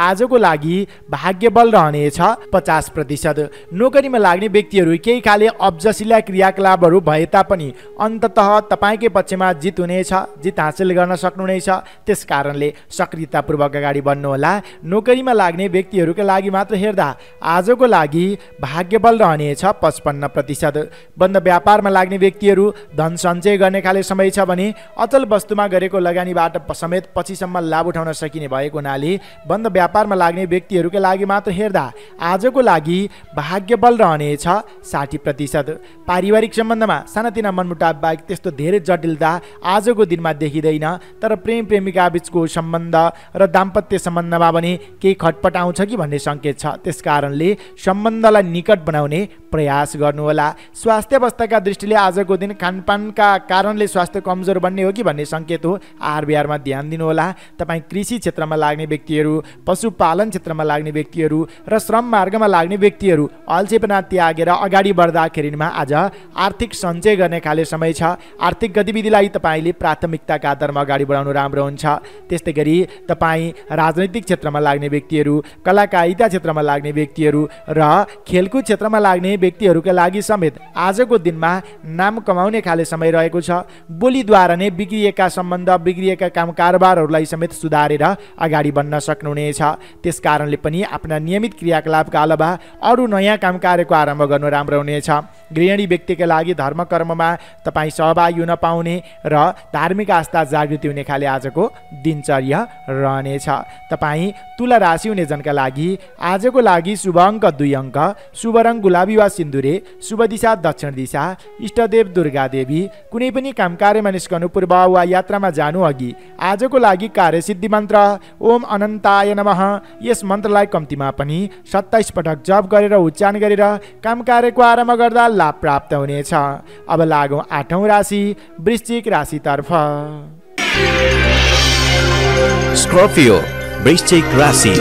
आजको लागि भाग्यबल रहनेछ 50%। नोकरीमा लाग्ने व्यक्तिहरू केही खाले अब्जसिला क्रियाकलापहरू भए तापनि अन्ततः तपाईँकै पक्षमा जित हुनेछ, जित हासिल गर्न सक्नुहुनेछ। त्यस कारणले सक्रियतापूर्वक अगाडि बढ्नुहोला। नोकरीमा लाग्ने व्यक्तिहरूका लागि मात्र हेर्दा आजको लागि भाग्यबल रहनेछ 55%। बन्द व्यापारमा लाग्ने व्यक्तिहरू धन सञ्चय गर्ने खाले समय छ भने अचल वस्तुमा गरेको लगानीबाट समेत पछिसम्म लाभ उठाउन सकिने भएको हुनाले बन्द व्यापारमा लाग्ने व्यक्तिहरूका लागि मात्र हेर्दा आजको लागि भाग्यबल रहनेछ 60%। पारिवारिक सम्बन्धमा सानातिना मनमुटाव बाहेक त्यस्तो धेरै जटिलता आजको दिनमा देखिँदैन, तर प्रेम प्रेमिका बीचको सम्बन्ध र दाम्पत्य सम्बन्धमा पनि केही खटपट आउँछ कि भन्ने सङ्केत छ। त्यस कारणले सम्बन्धलाई निकट बनाउने प्रयास गर्नुहोला। स्वास्थ्य अवस्थाका दृष्टिले आजको दिन खानपानका कारणले स्वास्थ्य कमजोर बन्ने हो कि भन्ने सङ्केत हो। आहार विहारमा ध्यान दिनुहोला। तपाईँ कृषि क्षेत्रमा लाग्ने व्यक्तिहरू, पशुपालन क्षेत्रमा लाग्ने व्यक्तिहरू र श्रम मार्गमा लाग्ने व्यक्तिहरू अल्छीपना त्यागेर अगाडि बढ्दाखेरिमा आज आर्थिक सञ्चय गर्ने खाले समय छ। आर्थिक गतिविधिलाई तपाईँले प्राथमिकताका आधारमा अगाडि बढाउनु राम्रो हुन्छ। त्यस्तै गरी तपाईँ राजनैतिक क्षेत्रमा लाग्ने व्यक्तिहरू, कलाकारिता क्षेत्रमा लाग्ने व्यक्तिहरू र खेलकुद क्षेत्रमा लाग्ने व्यक्तिहरूका लागि समेत आजको दिनमा नाम कमाउने खाले समय रहेको छ। बोलीद्वारा नै बिग्रिएका सम्बन्ध, बिग्रिएका काम कारोबारहरूलाई समेत सुधारेर अगाडि बढ्न सक्नुहुनेछ। त्यस कारणले पनि आफ्ना नियमित क्रियाकलापका अलावा अरू नयाँ काम कार्यको आरम्भ गर्नु राम्रो हुनेछ। गृहिणी व्यक्तिका लागि धर्म कर्ममा तपाईँ सहभागी हुन पाउने र धार्मिक आस्था जागृति हुने खाले आजको दिनचर्या रहनेछ। तपाईँ तुला राशि हुने जनका लागि आजको लागि शुभ अङ्क 2 अङ्क, शुभ रङ गुलाबी वा सिन्दुरे, शुभ दिशा दक्षिण दिशा, इष्टदेव दुर्गा देवी। कुनै पनि काम कार्यमा निस्कनु पूर्व वा यात्रामा जानु अघि आजको लागि कार्यसिद्धि मन्त्र ओम अनन्ताय नमः, यस मन्त्रलाई कम्तीमा पनि 27 पटक जप गरेर उच्चारण गरेर काम कार्यको आरम्भ गर्दा लाभ प्राप्त हुनेछ। अब लागौँ 8औं राशि वृश्चिक राशितर्फ। स्कर्पियो वृश्चिक राशि।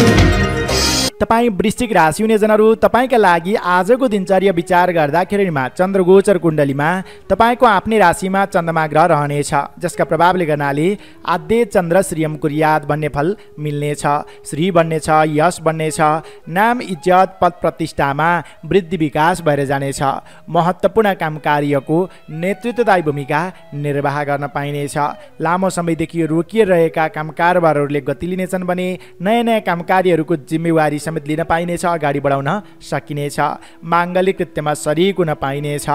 तपाईँ वृश्चिक राशि हुने जनहरू तपाईँका लागि आजको दिनचर्या विचार गर्दाखेरिमा चन्द्रगोचर कुण्डलीमा तपाईँको आफ्नै राशिमा चन्द्रमा ग्रह रहनेछ, जसका प्रभावले गर्नाले आद्य चन्द्र श्रीयम कुर्यात भन्ने फल मिल्नेछ। श्री बन्नेछ, यश बन्नेछ, नाम इज्जत पद प्रतिष्ठामा वृद्धि विकास भएर जानेछ। महत्त्वपूर्ण काम कार्यको नेतृत्वदायी भूमिका निर्वाह गर्न पाइनेछ। लामो समयदेखि रोकिरहेका काम कारोबारहरूले गति लिनेछन् भने नयाँ नयाँ काम कार्यहरूको जिम्मेवारी समेत लिन पाइनेछ, अगाडि बढाउन सकिनेछ। माङ्गलिक कृत्यमा शरीक हुन पाइनेछ।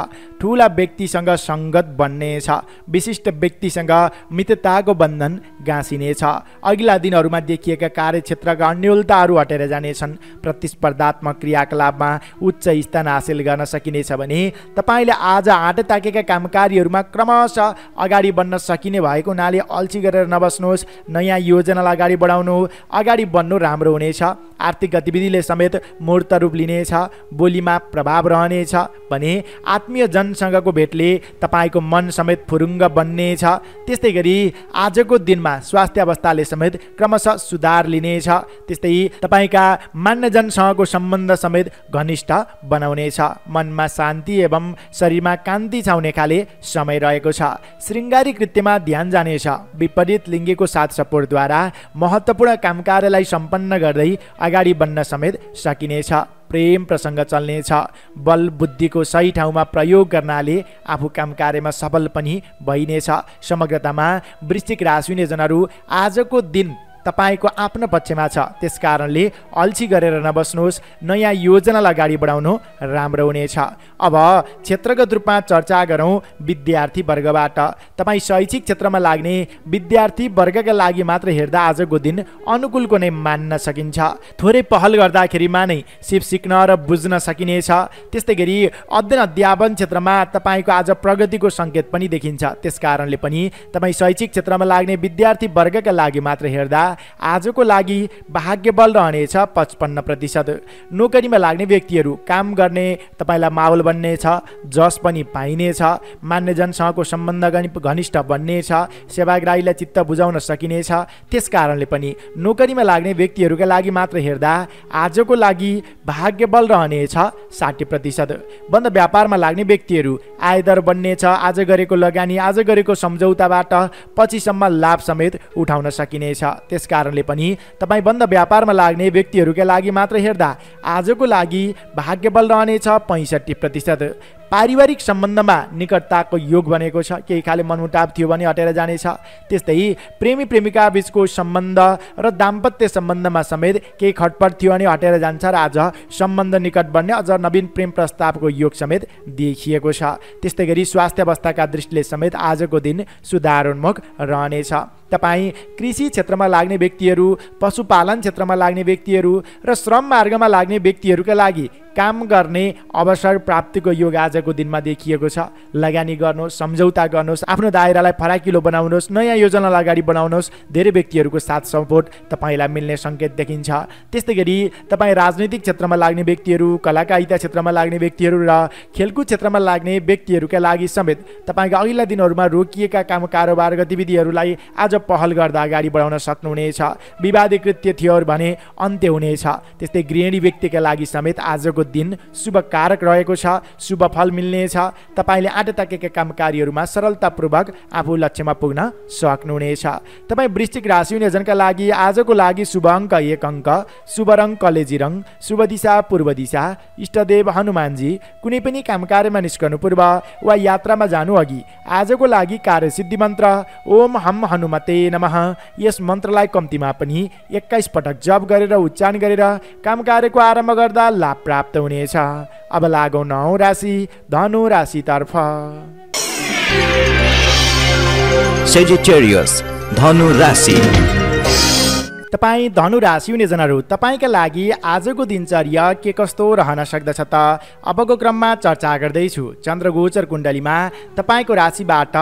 ठुला व्यक्तिसँग सङ्गत बन्नेछ। विशिष्ट व्यक्तिसँग मित्रताको बन्धन गाँसिनेछ। अघिल्ला दिनहरूमा देखिएका कार्यक्षेत्रका अन्योलताहरू हटेर जानेछन्। प्रतिस्पर्धात्मक क्रियाकलापमा उच्च स्थान हासिल गर्न सकिनेछ भने तपाईँले आज आँट ताकेका काम कार्यहरूमा क्रमशः अगाडि बढ्न सकिने भएको हुनाले अल्छी गरेर नबस्नुहोस्। नयाँ योजनालाई अगाडि बढाउनु, अगाडि बढ्नु राम्रो हुनेछ। आर्थिक गतिविधिले समेत मूर्त रूप लिनेछ। बोलीमा प्रभाव रहनेछ भने आत्मीय जनसँगको भेटले तपाईँको मन समेत फुरुङ्ग बन्नेछ। त्यस्तै गरी आजको दिनमा स्वास्थ्य अवस्थाले समेत क्रमशः सुधार लिनेछ। त्यस्तै तपाईँका मान्यजनसँगको सम्बन्ध समेत घनिष्ठ बनाउनेछ। मनमा शान्ति एवं शरीरमा कान्ति छाउने खाले समय रहेको छ। श्रृङ्गारी कृत्यमा ध्यान जानेछ। विपरीत लिङ्गीको साथ सपोर्टद्वारा महत्त्वपूर्ण काम कार्यलाई सम्पन्न गर्दै अगाडि बढ्न समेत सकिनेछ। प्रेम प्रसङ्ग चल्नेछ। बल बुद्धिको सही ठाउँमा प्रयोग गर्नाले आफू काम कार्यमा सफल पनि भइनेछ। समग्रतामा वृश्चिक राशि हुने जनहरू आजको दिन तपाईँको आफ्नो पक्षमा छ। त्यसकारणले अल्छी गरेर नबस्नुहोस्, नयाँ योजनालाई अगाडि बढाउनु राम्रो हुनेछ। अब क्षेत्रगत रूपमा चर्चा गरौँ विद्यार्थी वर्गबाट। तपाईँ शैक्षिक क्षेत्रमा लाग्ने विद्यार्थी वर्गका लागि मात्र हेर्दा आजको दिन अनुकूलको नै मान्न सकिन्छ। थोरै पहल गर्दाखेरिमा नै सिप सिक्न र बुझ्न सकिनेछ। त्यस्तै गरी अध्ययन अध्यापन क्षेत्रमा तपाईँको आज प्रगतिको सङ्केत पनि देखिन्छ। त्यसकारणले पनि तपाईँ शैक्षिक क्षेत्रमा लाग्ने विद्यार्थी वर्गका लागि मात्र हेर्दा आजको लागि भाग्यबल रहनेछ 55%। नोकरीमा लाग्ने व्यक्तिहरू काम गर्ने तपाईँलाई माहौल बन्नेछ, जस पनि पाइनेछ। मान्यजनसँगको सम्बन्ध घनिष्ठ बन्नेछ, सेवाग्राहीलाई चित्त बुझाउन सकिनेछ। त्यसकारणले पनि नोकरीमा लाग्ने व्यक्तिहरूका लागि मात्र हेर्दा आजको लागि भाग्यबल रहनेछ 60%। बन्द व्यापारमा लाग्ने व्यक्तिहरू आयदर बन्नेछ। आज गरेको लगानी, आज गरेको सम्झौताबाट पछिसम्म लाभ समेत उठाउन सकिनेछ। त्यसकारणले पनि तपाईँ बन्द व्यापारमा लाग्ने व्यक्तिहरूका लागि मात्र हेर्दा आजको लागि भाग्यबल रहनेछ 65%। पारिवारिक सम्बन्धमा निकटताको योग बनेको छ। केही खाले मनमुटाव थियो भने हटेर जानेछ। त्यस्तै प्रेमी प्रेमिका बीचको सम्बन्ध र दाम्पत्य सम्बन्धमा समेत केही खटपट थियो भने हटेर जान्छ र आज सम्बन्ध निकट बन्ने, अझ नवीन प्रेम प्रस्तावको योग समेत देखिएको छ। त्यस्तै गरी स्वास्थ्य अवस्थाका दृष्टिले समेत आजको दिन सुधारोन्मुख रहनेछ। तपाईँ कृषि क्षेत्रमा लाग्ने व्यक्तिहरू, पशुपालन क्षेत्रमा लाग्ने व्यक्तिहरू र श्रम मार्गमा लाग्ने व्यक्तिहरूका लागि काम गर्ने अवसर प्राप्तिको योग आजको दिनमा देखिएको छ। लगानी गर्नुहोस्, सम्झौता गर्नुहोस्, आफ्नो दायरालाई फराकिलो बनाउनुहोस्, नयाँ योजनालाई अगाडि बढाउनुहोस्। धेरै व्यक्तिहरूको साथ सपोर्ट तपाईँलाई मिल्ने सङ्केत देखिन्छ। त्यस्तै गरी तपाईँ राजनैतिक क्षेत्रमा लाग्ने व्यक्तिहरू, कलाकारिता क्षेत्रमा लाग्ने व्यक्तिहरू र खेलकुद क्षेत्रमा लाग्ने व्यक्तिहरूका लागि समेत तपाईँका अघिल्ला दिनहरूमा रोकिएका काम कारोबार गतिविधिहरूलाई आज पहल गर्दा अगाडि बढाउन सक्नुहुनेछ। विवादित कृत्य थियो भने अन्त्य हुनेछ। त्यस्तै गृहिणी व्यक्तिका लागि समेत आजको दिन शुभ कारक रहेको छ। शुभ फल मिल्नेछ। तपाईँले आँट ताकेका काम कार्यहरूमा सरलतापूर्वक आफू लक्ष्यमा पुग्न सक्नुहुनेछ। तपाईँ वृश्चिक राशि हुने जनका लागि आजको लागि शुभ अङ्क 1 अङ्क, शुभ रङ कलेजी रङ, शुभ दिशा पूर्व दिशा, इष्टदेव हनुमानजी। कुनै पनि काम कार्यमा निस्कनु पूर्व वा यात्रामा जानु अघि आजको लागि कार्यसिद्धि मन्त्र ओम हम हनुमते नमः, यस मन्त्रलाई कम्तीमा पनि 21 पटक जप गरेर उच्चारण गरेर काम कार्यको आरम्भ गर्दा लाभ प्राप्त हुनेछ। अब लागौँ 9 राशि धनु राशितर्फ। सेजिटेरियस धनु राशि। तपाईँ धनु राशि हुने जनहरू, तपाईँका लागि आजको दिनचर्या के कस्तो रहन सक्दछ त अबको क्रममा चर्चा गर्दैछु। चन्द्रगोचर कुण्डलीमा तपाईँको राशिबाट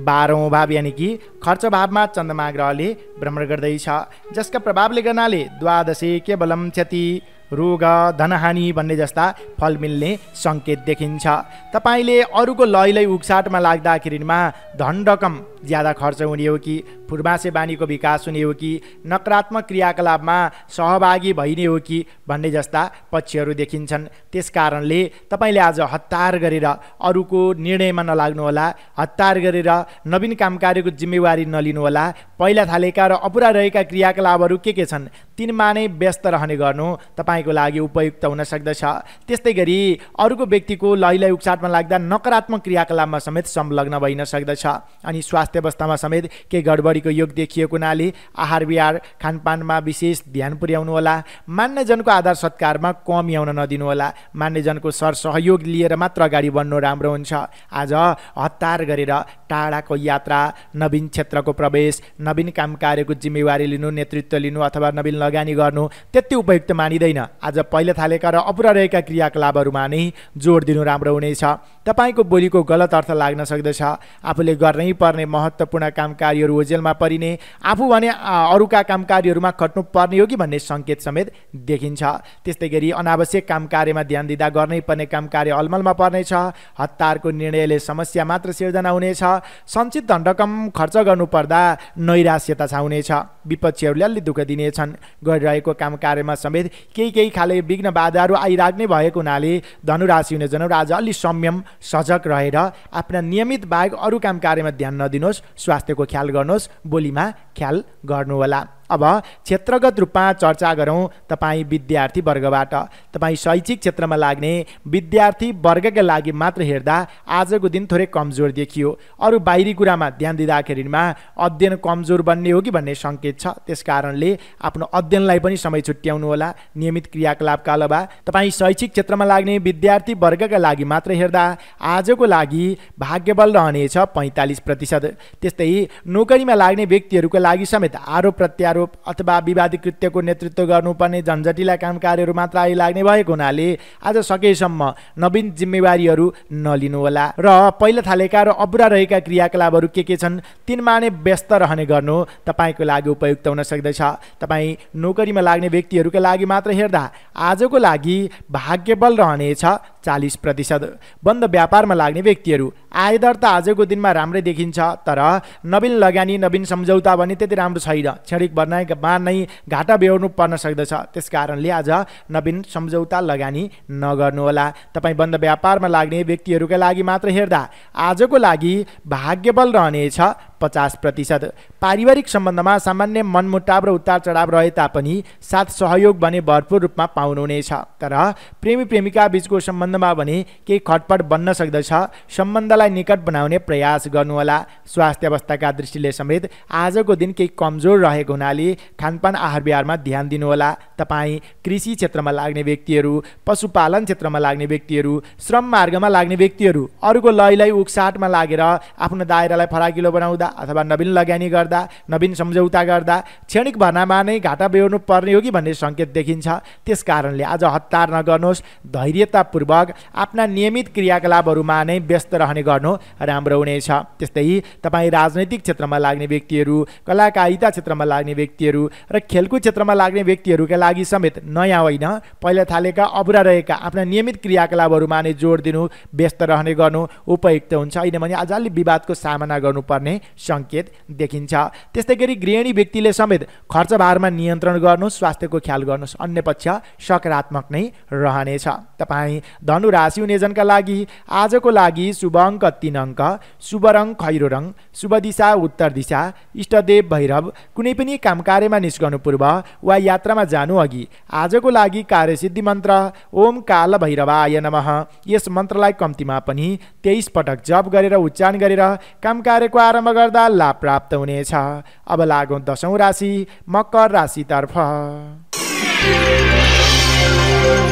12औं भाव यानि कि खर्च भावमा चन्द्रमा ग्रहले भ्रमण गर्दैछ, जसका प्रभावले गर्नाले द्वादशे केवलम क्षति, रोग, धनहानि भन्ने जस्ता फल मिल्ने सङ्केत देखिन्छ। तपाईँले अरूको लयलाई उक्साटमा लाग्दाखेरिमा धन रकम ज्यादा खर्च हुने हो कि पूर्वाशे बानीको विकास हुने हो कि नकारात्मक क्रियाकलापमा सहभागी भइने हो कि भन्ने जस्ता पक्षहरू देखिन्छन्। त्यसकारणले तपाईँले आज हतार गरेर अरूको निर्णयमा नलाग्नुहोला, हतार गरेर नवीन काम कार्यको जिम्मेवारी नलिनुहोला। पहिला थालेका र अपुरा रहेका क्रियाकलापहरू के छन् तिनमा नै व्यस्त रहने गर्नु तपाईँको लागि उपयुक्त हुन सक्दछ। त्यस्तै गरी अरूको व्यक्तिको लयलाई उक्साटमा लाग्दा नकारात्मक क्रियाकलापमा समेत संलग्न भइन सक्दछ। अनि स्वास्थ्य अवस्थामा समेत केही गडबडीको योग देखिएको हुनाले आहार विहार खानपानमा विशेष ध्यान पुर्याउनु होला। मान्यजनको आदर सत्कारमा कमी आउन नदिनुहोला। मान्यजनको सरसहयोग लिएर मात्र अगाडि बढ्नु राम्रो हुन्छ। आज हतार गरेर टाढाको यात्रा, नवीन क्षेत्रको प्रवेश, नवीन काम कार्यको जिम्मेवारी लिनु, नेतृत्व लिनु अथवा नवीन लगानी गर्नु त्यति उपयुक्त मानिँदैन। आज पहिले थालेका र अपुरा रहेका क्रियाकलापहरूमा नै जोड दिनु राम्रो हुनेछ। तपाईँको बोलीको गलत अर्थ लाग्न सक्दछ। आफूले गर्नै पर्ने महत्त्वपूर्ण काम कार्यहरू ओझेलमा परिने, आफू भने अरूका काम कार्यहरूमा खट्नु पर्ने हो कि भन्ने सङ्केत समेत देखिन्छ। त्यस्तै गरी अनावश्यक काम कार्यमा ध्यान दिँदा गर्नै पर्ने काम कार्य अलमलमा पर्नेछ। हतारको निर्णयले समस्या मात्र सिर्जना हुनेछ। सञ्चित धन रकम खर्च गर्नुपर्दा नैराश्यता छाउनेछ। विपक्षीहरूले अलि दुःख दिनेछन्। गरिरहेको काम कार्यमा समेत केही खाले विघ्न बाधाहरू आइराख्ने भएको हुनाले धनुराशि हुने जनहरू आज अलि संयम सजग रहेर आफ्ना नियमित बाहेक अरू काम कार्यमा ध्यान नदिनुहोस्। स्वास्थ्यको ख्याल गर्नुहोस्, बोलीमा ख्याल गर्नुहोला। अब क्षेत्रगत रूपमा चर्चा गरौँ तपाईँ विद्यार्थी वर्गबाट। तपाईँ शैक्षिक क्षेत्रमा लाग्ने विद्यार्थी वर्गका लागि मात्र हेर्दा आजको दिन थोरै कमजोर देखियो। अरू बाहिरी कुरामा ध्यान दिँदाखेरिमा अध्ययन कमजोर बन्ने हो कि भन्ने सङ्केत छ। त्यसकारणले आफ्नो अध्ययनलाई पनि समय छुट्याउनु होला। नियमित क्रियाकलापका अलावा तपाईँ शैक्षिक क्षेत्रमा लाग्ने विद्यार्थी वर्गका लागि मात्र हेर्दा आजको लागि भाग्यबल रहनेछ 45%। त्यस्तै नोकरीमा लाग्ने व्यक्तिहरूका लागि समेत आरोप प्रत्यारोप अथवा विवादित कृत्यको नेतृत्व गर्नुपर्ने झन्झटिला काम कार्यहरू मात्र आइलाग्ने भएको हुनाले आज सकेसम्म नवीन जिम्मेवारीहरू नलिनुहोला र पहिला थालेका र अपुरा रहेका क्रियाकलापहरू के छन् तिनमा नै व्यस्त रहने गर्नु तपाईँको लागि उपयुक्त हुन सक्दछ। तपाईँ नोकरीमा लाग्ने व्यक्तिहरूका लागि मात्र हेर्दा आजको लागि भाग्यबल रहनेछ 40%। बन्द व्यापारमा लाग्ने व्यक्तिहरू आयदर त आजको दिनमा राम्रै देखिन्छ, तर नवीन लगानी नवीन सम्झौता भने त्यति राम्रो छैन। क्षणिक बनाएमा नै घाटा बेहोर्नु पर्न सक्दछ। त्यसकारणले आज नवीन सम्झौता लगानी नगर्नुहोला। तपाईँ बन्द व्यापारमा लाग्ने व्यक्तिहरूका लागि मात्र हेर्दा आजको लागि भाग्यबल रहनेछ 50%। पारिवारिक सम्बन्धमा सामान्य मनमुटाव र उतार चढाव रहे तापनि साथ सहयोग भने भरपूर रूपमा पाउनुहुनेछ। तर प्रेमी प्रेमिका बीचको सम्बन्धमा भने केही खटपट बन्न सक्दछ। सम्बन्धलाई निकट बनाउने प्रयास गर्नुहोला। स्वास्थ्य अवस्थाका दृष्टिले समेत आजको दिन केही कमजोर रहेको हुनाले खानपान आहार विहारमा ध्यान दिनुहोला। तपाईँ कृषि क्षेत्रमा लाग्ने व्यक्तिहरू, पशुपालन क्षेत्रमा लाग्ने व्यक्तिहरू, श्रम मार्गमा लाग्ने व्यक्तिहरू अरूको लयलाई उकसाटमा लागेर आफ्नो दायरालाई फराकिलो बनाउँदा अथवा नवीन लगानी गर्दा, नवीन सम्झौता गर्दा क्षणिक भर्नामा नै घाटा बेहोर्नु पर्ने हो कि भन्ने सङ्केत देखिन्छ। त्यसकारणले आज हतार नगर्नुहोस्। धैर्यतापूर्वक आफ्ना नियमित क्रियाकलापहरूमा नै व्यस्त रहने गर्नु राम्रो हुनेछ। त्यस्तै तपाईँ राजनैतिक क्षेत्रमा लाग्ने व्यक्तिहरू, कलाकारिता क्षेत्रमा लाग्ने व्यक्तिहरू र खेलकुद क्षेत्रमा लाग्ने व्यक्तिहरूका लागि समेत नयाँ होइन, पहिला थालेका अपुरा रहेका आफ्ना नियमित क्रियाकलापहरूमा नै जोड दिनु, व्यस्त रहने गर्नु उपयुक्त हुन्छ। होइन भने आज अलि विवादको सामना गर्नुपर्ने सङ्केत देखिन्छ। त्यस्तै गरी गृहिणी व्यक्तिले समेत खर्च भारमा नियन्त्रण गर्नु, स्वास्थ्यको ख्याल गर्नुहोस्। अन्य पक्ष सकारात्मक नै रहनेछ। तपाईँ धनु राशि हुनेजनका लागि आजको लागि शुभ अङ्क 3 अङ्क, शुभ रङ खैरो रङ, शुभ दिशा उत्तर दिशा, इष्टदेव भैरव। कुनै पनि काम कार्यमा निस्कनु पूर्व वा यात्रामा जानु अघि आजको लागि कार्यसिद्धि मन्त्र ओम काल भैरवाय नमः, यस मन्त्रलाई कम्तीमा पनि 23 पटक जप गरेर उच्चारण गरेर काम कार्यको आरम्भ गर्दा लाभ प्राप्त हुनेछ। अब लागौँ 10औं राशि मकर राशितर्फ।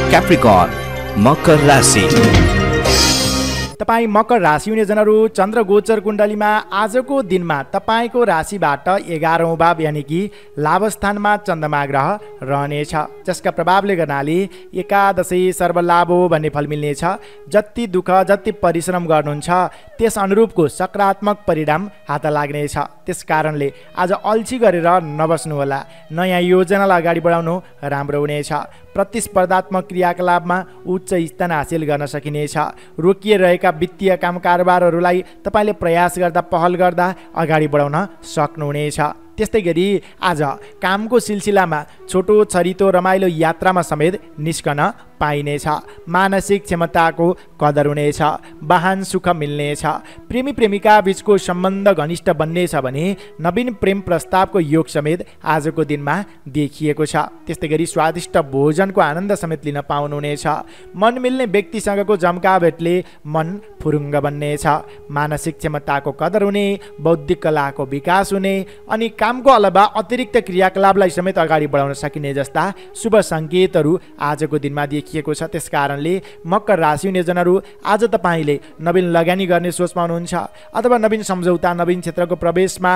क्याप्रिकर्न मकर राशि। तपाईँ मकर राशि हुने जनहरू चन्द्र गोचर कुण्डलीमा आजको दिनमा तपाईँको राशिबाट 11औं भाव यानि कि लाभस्थानमा चन्द्रमा ग्रह रहनेछ, जसका प्रभावले गर्नाले एकादशी सर्वलाभ हो भन्ने फल मिल्नेछ। जति दुःख जति परिश्रम गर्नुहुन्छ त्यस अनुरूपको सकारात्मक परिणाम हात लाग्नेछ। त्यसकारणले आज अल्छी गरेर नबस्नुहोला। नयाँ योजनालाई अगाडि बढाउनु राम्रो हुनेछ। प्रतिस्पर्धात्मक क्रियाकलापमा उच्च स्थान हासिल गर्न सकिनेछ। रोकिरहेका वित्तीय काम कारोबारहरूलाई तपाईँले प्रयास गर्दा पहल गर्दा अगाडि बढाउन सक्नुहुनेछ। त्यस्तै गरी आज कामको सिलसिलामा छोटो छरितो रमाइलो यात्रामा समेत निस्कन पाइनेछ। मानसिक क्षमताको कदर हुनेछ। वाहन सुख मिल्नेछ। प्रेमी प्रेमिका बीचको सम्बन्ध घनिष्ठ बन्नेछ भने नवीन प्रेम प्रस्तावको योग समेत आजको दिनमा देखिएको छ। त्यस्तै गरी स्वादिष्ट भोजनको आनन्द समेत लिन पाउनुहुनेछ। मन मिल्ने व्यक्तिसँगको जम्काभेटले मन फुरुङ्ग बन्नेछ। मानसिक क्षमताको कदर हुने, बौद्धिक कलाको विकास हुने अनि कामको अलावा अतिरिक्त क्रियाकलापलाई समेत अगाडि बढाउन सकिने जस्ता शुभ सङ्केतहरू आजको दिनमा देखिएको छ। त्यसकारणले मकर राशि हुने जनहरू आज तपाईँले नवीन लगानी गर्ने सोचमा हुनुहुन्छ अथवा नवीन सम्झौता नवीन क्षेत्रको प्रवेशमा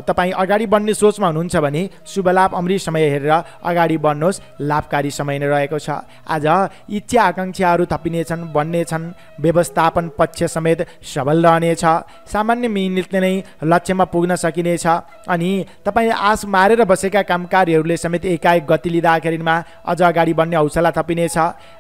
तपाईँ अगाडि बढ्ने सोचमा हुनुहुन्छ भने शुभ लाभ अमृत समय हेरेर अगाडि बढ्नुहोस्। लाभकारी समय नै रहेको छ। आज इच्छा आकाङ्क्षाहरू थपिनेछन्, बढ्नेछन्। व्यवस्थापन पक्ष समेत सबल रहनेछ। सामान्य मिहिनेतले नै लक्ष्यमा पुग्न सकिनेछ अनि तपाईँ आश मारेर बसेका कामकारीहरूले समेत एकाएक गति लिँदाखेरिमा अझ अगाडि बढ्ने हौसला थपिनेछ।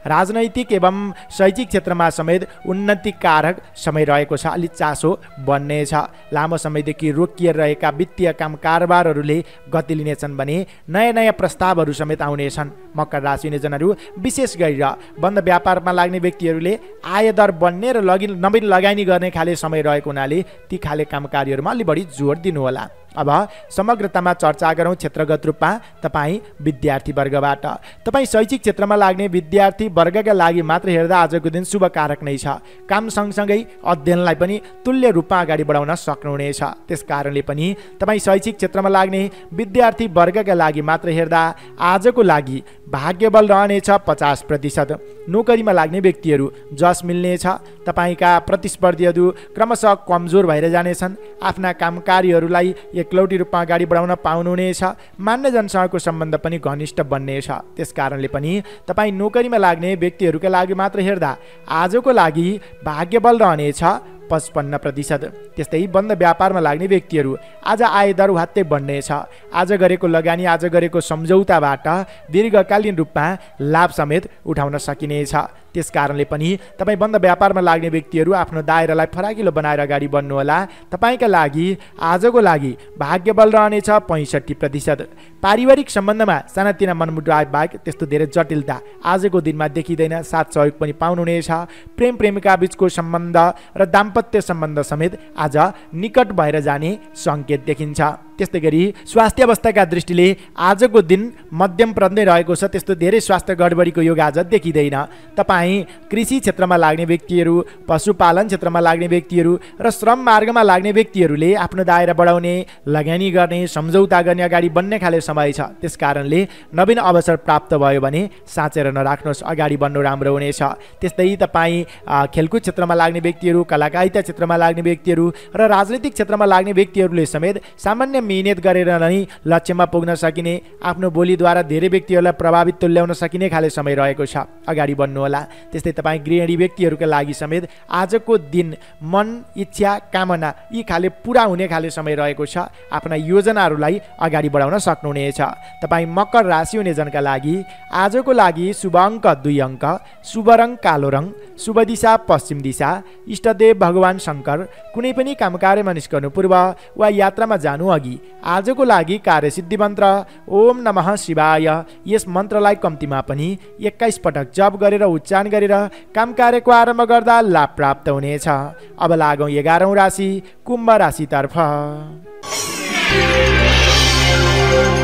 राजनैतिक एवं शैक्षिक क्षेत्रमा समेत उन्नतिकारक समय रहेको छ। अलिक चासो बन्नेछ। लामो समयदेखि रोकिरहेका वित्तीय काम कारोबारहरूले गति लिनेछन् भने नयाँ नयाँ प्रस्तावहरू समेत आउनेछन्। मकर राशि हुने जनहरू विशेष गरेर बन्द व्यापारमा लाग्ने व्यक्तिहरूले आय दर बढ्ने र नवीन लगानी गर्ने खाले समय रहेको हुनाले ती खाले कामकारीहरूमा अलि बढी जोड दिनुहोला। अब समग्रतामा चर्चा गरौँ क्षेत्रगत रूपमा तपाईँ विद्यार्थी वर्गबाट। तपाईँ शैक्षिक क्षेत्रमा लाग्ने विद्यार्थी वर्गका लागि मात्र हेर्दा आजको दिन शुभकारक नै छ। काम सँगसँगै अध्ययनलाई पनि तुल्य रूपमा अगाडि बढाउन सक्नुहुनेछ। त्यस कारणले पनि तपाईँ शैक्षिक क्षेत्रमा लाग्ने विद्यार्थी वर्गका लागि मात्र हेर्दा आजको लागि भाग्यबल रहनेछ 50%। नोकरीमा लाग्ने व्यक्तिहरू जस मिल्नेछ। तपाईँका प्रतिस्पर्धीहरू क्रमशः कमजोर भएर जानेछन्। आफ्ना कामकारीहरूलाई एकलौटी रूपमा अगाडि बढाउन पाउनुहुनेछ। मान्यजनसँगको सम्बन्ध पनि घनिष्ठ बन्नेछ। त्यस कारणले पनि तपाईँ नोकरीमा लाग्ने व्यक्तिहरूका लागि मात्र हेर्दा आजको लागि भाग्यबल रहनेछ 55%। त्यस्तै बन्द व्यापारमा लाग्ने व्यक्तिहरू आज आयदर वात्तै बढ्नेछ। आज गरेको लगानी, आज गरेको सम्झौताबाट दीर्घकालीन रूपमा लाभ समेत उठाउन सकिनेछ। त्यस कारणले पनि तपाईँ बन्द व्यापारमा लाग्ने व्यक्तिहरू आफ्नो दायरालाई फराकिलो बनाएर अगाडि बढ्नुहोला। तपाईँका लागि आजको लागि भाग्यबल रहनेछ 65%। पारिवारिक सम्बन्धमा सानातिना मनमुटाव बाहेक त्यस्तो धेरै जटिलता आजको दिनमा देखिँदैन। साथ सहयोग पनि पाउनुहुनेछ। प्रेम प्रेमिका बीचको सम्बन्ध र दाम्पत्य सम्बन्ध समेत आज निकट भएर जाने सङ्केत देखिन्छ। त्यस्तै गरी स्वास्थ्य अवस्थाका दृष्टिले आजको दिन मध्यमप्रद नै रहेको छ। त्यस्तो धेरै स्वास्थ्य गडबडीको योग आज देखिँदैन। तपाईँ कृषि क्षेत्रमा लाग्ने व्यक्तिहरू, पशुपालन क्षेत्रमा लाग्ने व्यक्तिहरू र श्रम मार्गमा लाग्ने व्यक्तिहरूले आफ्नो दायरा बढाउने, लगानी गर्ने, सम्झौता गर्ने, अगाडि बढ्ने खाले समय छ। त्यस कारणले नवीन अवसर प्राप्त भयो भने साँचेर नराख्नुहोस्, अगाडि बढ्नु राम्रो हुनेछ। त्यस्तै तपाईँ खेलकुद क्षेत्रमा लाग्ने व्यक्तिहरू, कलाकारिता क्षेत्रमा लाग्ने व्यक्तिहरू र राजनीतिक क्षेत्रमा लाग्ने व्यक्तिहरूले समेत सामान्य मिहिनेत गरेर नै लक्ष्यमा पुग्न सकिने, आफ्नो बोलीद्वारा धेरै व्यक्तिहरूलाई प्रभावित तुल्याउन सकिने खाले समय रहेको छ। अगाडि बढ्नुहोला। त्यस्तै तपाईँ गृहिणी व्यक्तिहरूका लागि समेत आजको दिन मन, इच्छा, कामना यी खाले पुरा हुने खाले समय रहेको छ। आफ्ना योजनाहरूलाई अगाडि बढाउन सक्नुहुनेछ। तपाईँ मकर राशि हुने जनका लागि आजको लागि शुभ अङ्क 2 अङ्क, शुभ रङ कालो रङ, शुभ दिशा पश्चिम दिशा, इष्टदेव भगवान शङ्कर। कुनै पनि काम कार्यमा निस्कनु पूर्व वा यात्रामा जानु अघि आजको लागि कार्यसिद्धि मन्त्र ओम नमः शिवाय, यस मन्त्रलाई कम्तीमा पनि 21 पटक जप गरेर उच्चारण गरेर काम कार्यको आरम्भ गर्दा लाभ प्राप्त हुनेछ। अब लागौँ 11औं राशि कुम्भ राशितर्फ।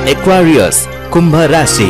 एक्वारियस कुम्भ राशि।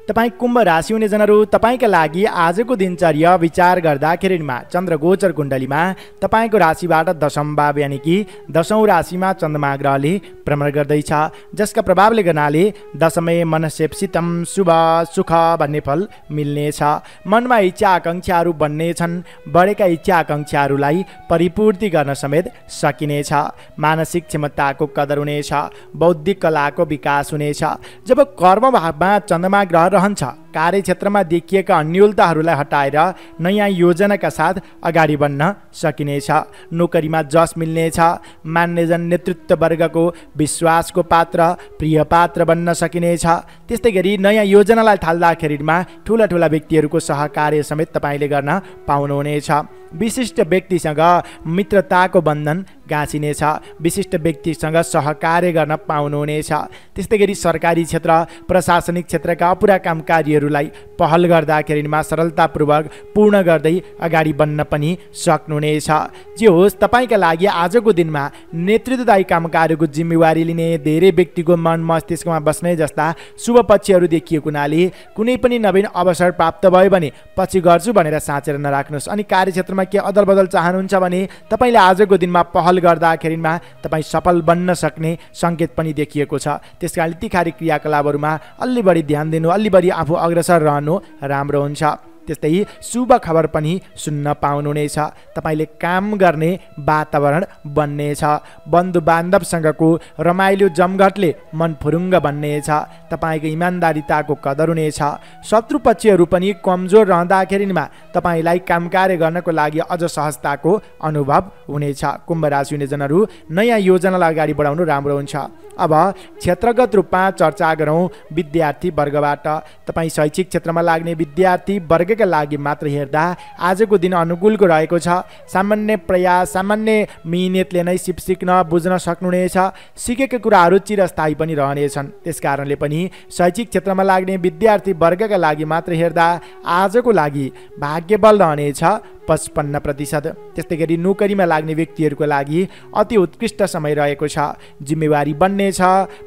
तपाईँ कुम्भ राशि हुने जनहरू, तपाईँका लागि आजको दिनचर्या विचार गर्दाखेरिमा चन्द्र गोचर कुण्डलीमा तपाईँको राशिबाट 10औं भाव यानि कि 10औं राशिमा चन्द्रमा ग्रहले भ्रमण गर्दैछ, जसका प्रभावले गर्नाले दशमे मनसेप्सितम शुभ सुख भन्ने फल मिल्नेछ। मनमा इच्छा आकाङ्क्षाहरू बन्नेछन्। बढेका इच्छा आकाङ्क्षाहरूलाई परिपूर्ति गर्न समेत सकिनेछ। मानसिक क्षमताको कदर हुनेछ। बौद्धिक कलाको विकास हुनेछ। जब कर्म भावमा चन्द्रमा ग्रह रहन्छ, कार्यक्षेत्रमा देखिएका अन्योलताहरूलाई हटाएर नयाँ योजनाका साथ अगाडि बढ्न सकिनेछ। नोकरीमा जस मिल्नेछ। मान्यजन नेतृत्व वर्गको विश्वासको पात्र, प्रिय पात्र बन्न सकिनेछ। त्यस्तै गरी नयाँ योजनालाई थाल्दाखेरिमा ठुला ठुला व्यक्तिहरूको सहकार्य समेत तपाईँले गर्न पाउनुहुनेछ। विशिष्ट व्यक्तिसँग मित्रताको बन्धन गाँसिनेछ। विशिष्ट व्यक्तिसँग सहकार्य गर्न पाउनुहुनेछ। त्यस्तै गरी सरकारी क्षेत्र, प्रशासनिक क्षेत्रका अपुरा कामकारीहरूलाई पहल गर्दाखेरिमा सरलतापूर्वक पूर्ण गर्दै अगाडि बढ्न पनि सक्नुहुनेछ। जे होस्, तपाईँका लागि आजको दिनमा नेतृत्वदायी कामकारीको जिम्मेवारी लिने, धेरै व्यक्तिको मन मस्तिष्कमा बस्ने जस्ता शुभ पक्षहरू देखिएको हुनाले कुनै पनि नवीन अवसर प्राप्त भयो भने पछि गर्छु भनेर साँचेर नराख्नुहोस्। अनि कार्यक्षेत्रमा के अदल बदल चाहनुहुन्छ भने तपाईँले आजको दिनमा पहल गर्दाखेरिमा तपाईँ सफल बन्न सक्ने सङ्केत पनि देखिएको छ। त्यस कारणले ती क्रियाकलापहरूमा अलि बढी ध्यान दिनु, अलि बढी आफू अग्रसर रहनु राम्रो हुन्छ। त्यस्तै शुभ खबर पनि सुन्न पाउनुहुनेछ। तपाईँले काम गर्ने वातावरण बन्नेछ। बन्धु बान्धवसँगको रमाइलो जमघटले मन फुरुङ्ग बन्नेछ। तपाईँको इमान्दारिताको कदर हुनेछ। शत्रु पक्षहरू पनि कमजोर रहँदाखेरिमा तपाईँलाई काम कार्य गर्नको लागि अझ सहजताको अनुभव हुनेछ। कुम्भ राशि हुने जनहरू, नयाँ योजनालाई अगाडि बढाउनु राम्रो हुन्छ। अब क्षेत्रगत रूपमा चर्चा गरौँ विद्यार्थी वर्गबाट। तपाईँ शैक्षिक क्षेत्रमा लाग्ने विद्यार्थी वर्गका लागि मात्र हेर्दा आजको दिन अनुकूलको रहेको छ। सामान्य प्रयास, सामान्य मिहिनेतले नै सिक्न बुझ्न सक्नुहुनेछ। सिकेका कुराहरू चिरस्थायी पनि रहनेछन्। त्यस कारणले पनि शैक्षिक क्षेत्रमा लाग्ने विद्यार्थी वर्गका लागि मात्र हेर्दा आजको लागि भाग्यबल रहनेछ 55%। त्यस्तै गरी नोकरीमा लाग्ने व्यक्तिहरूको लागि अति उत्कृष्ट समय रहेको छ। जिम्मेवारी बन्नेछ,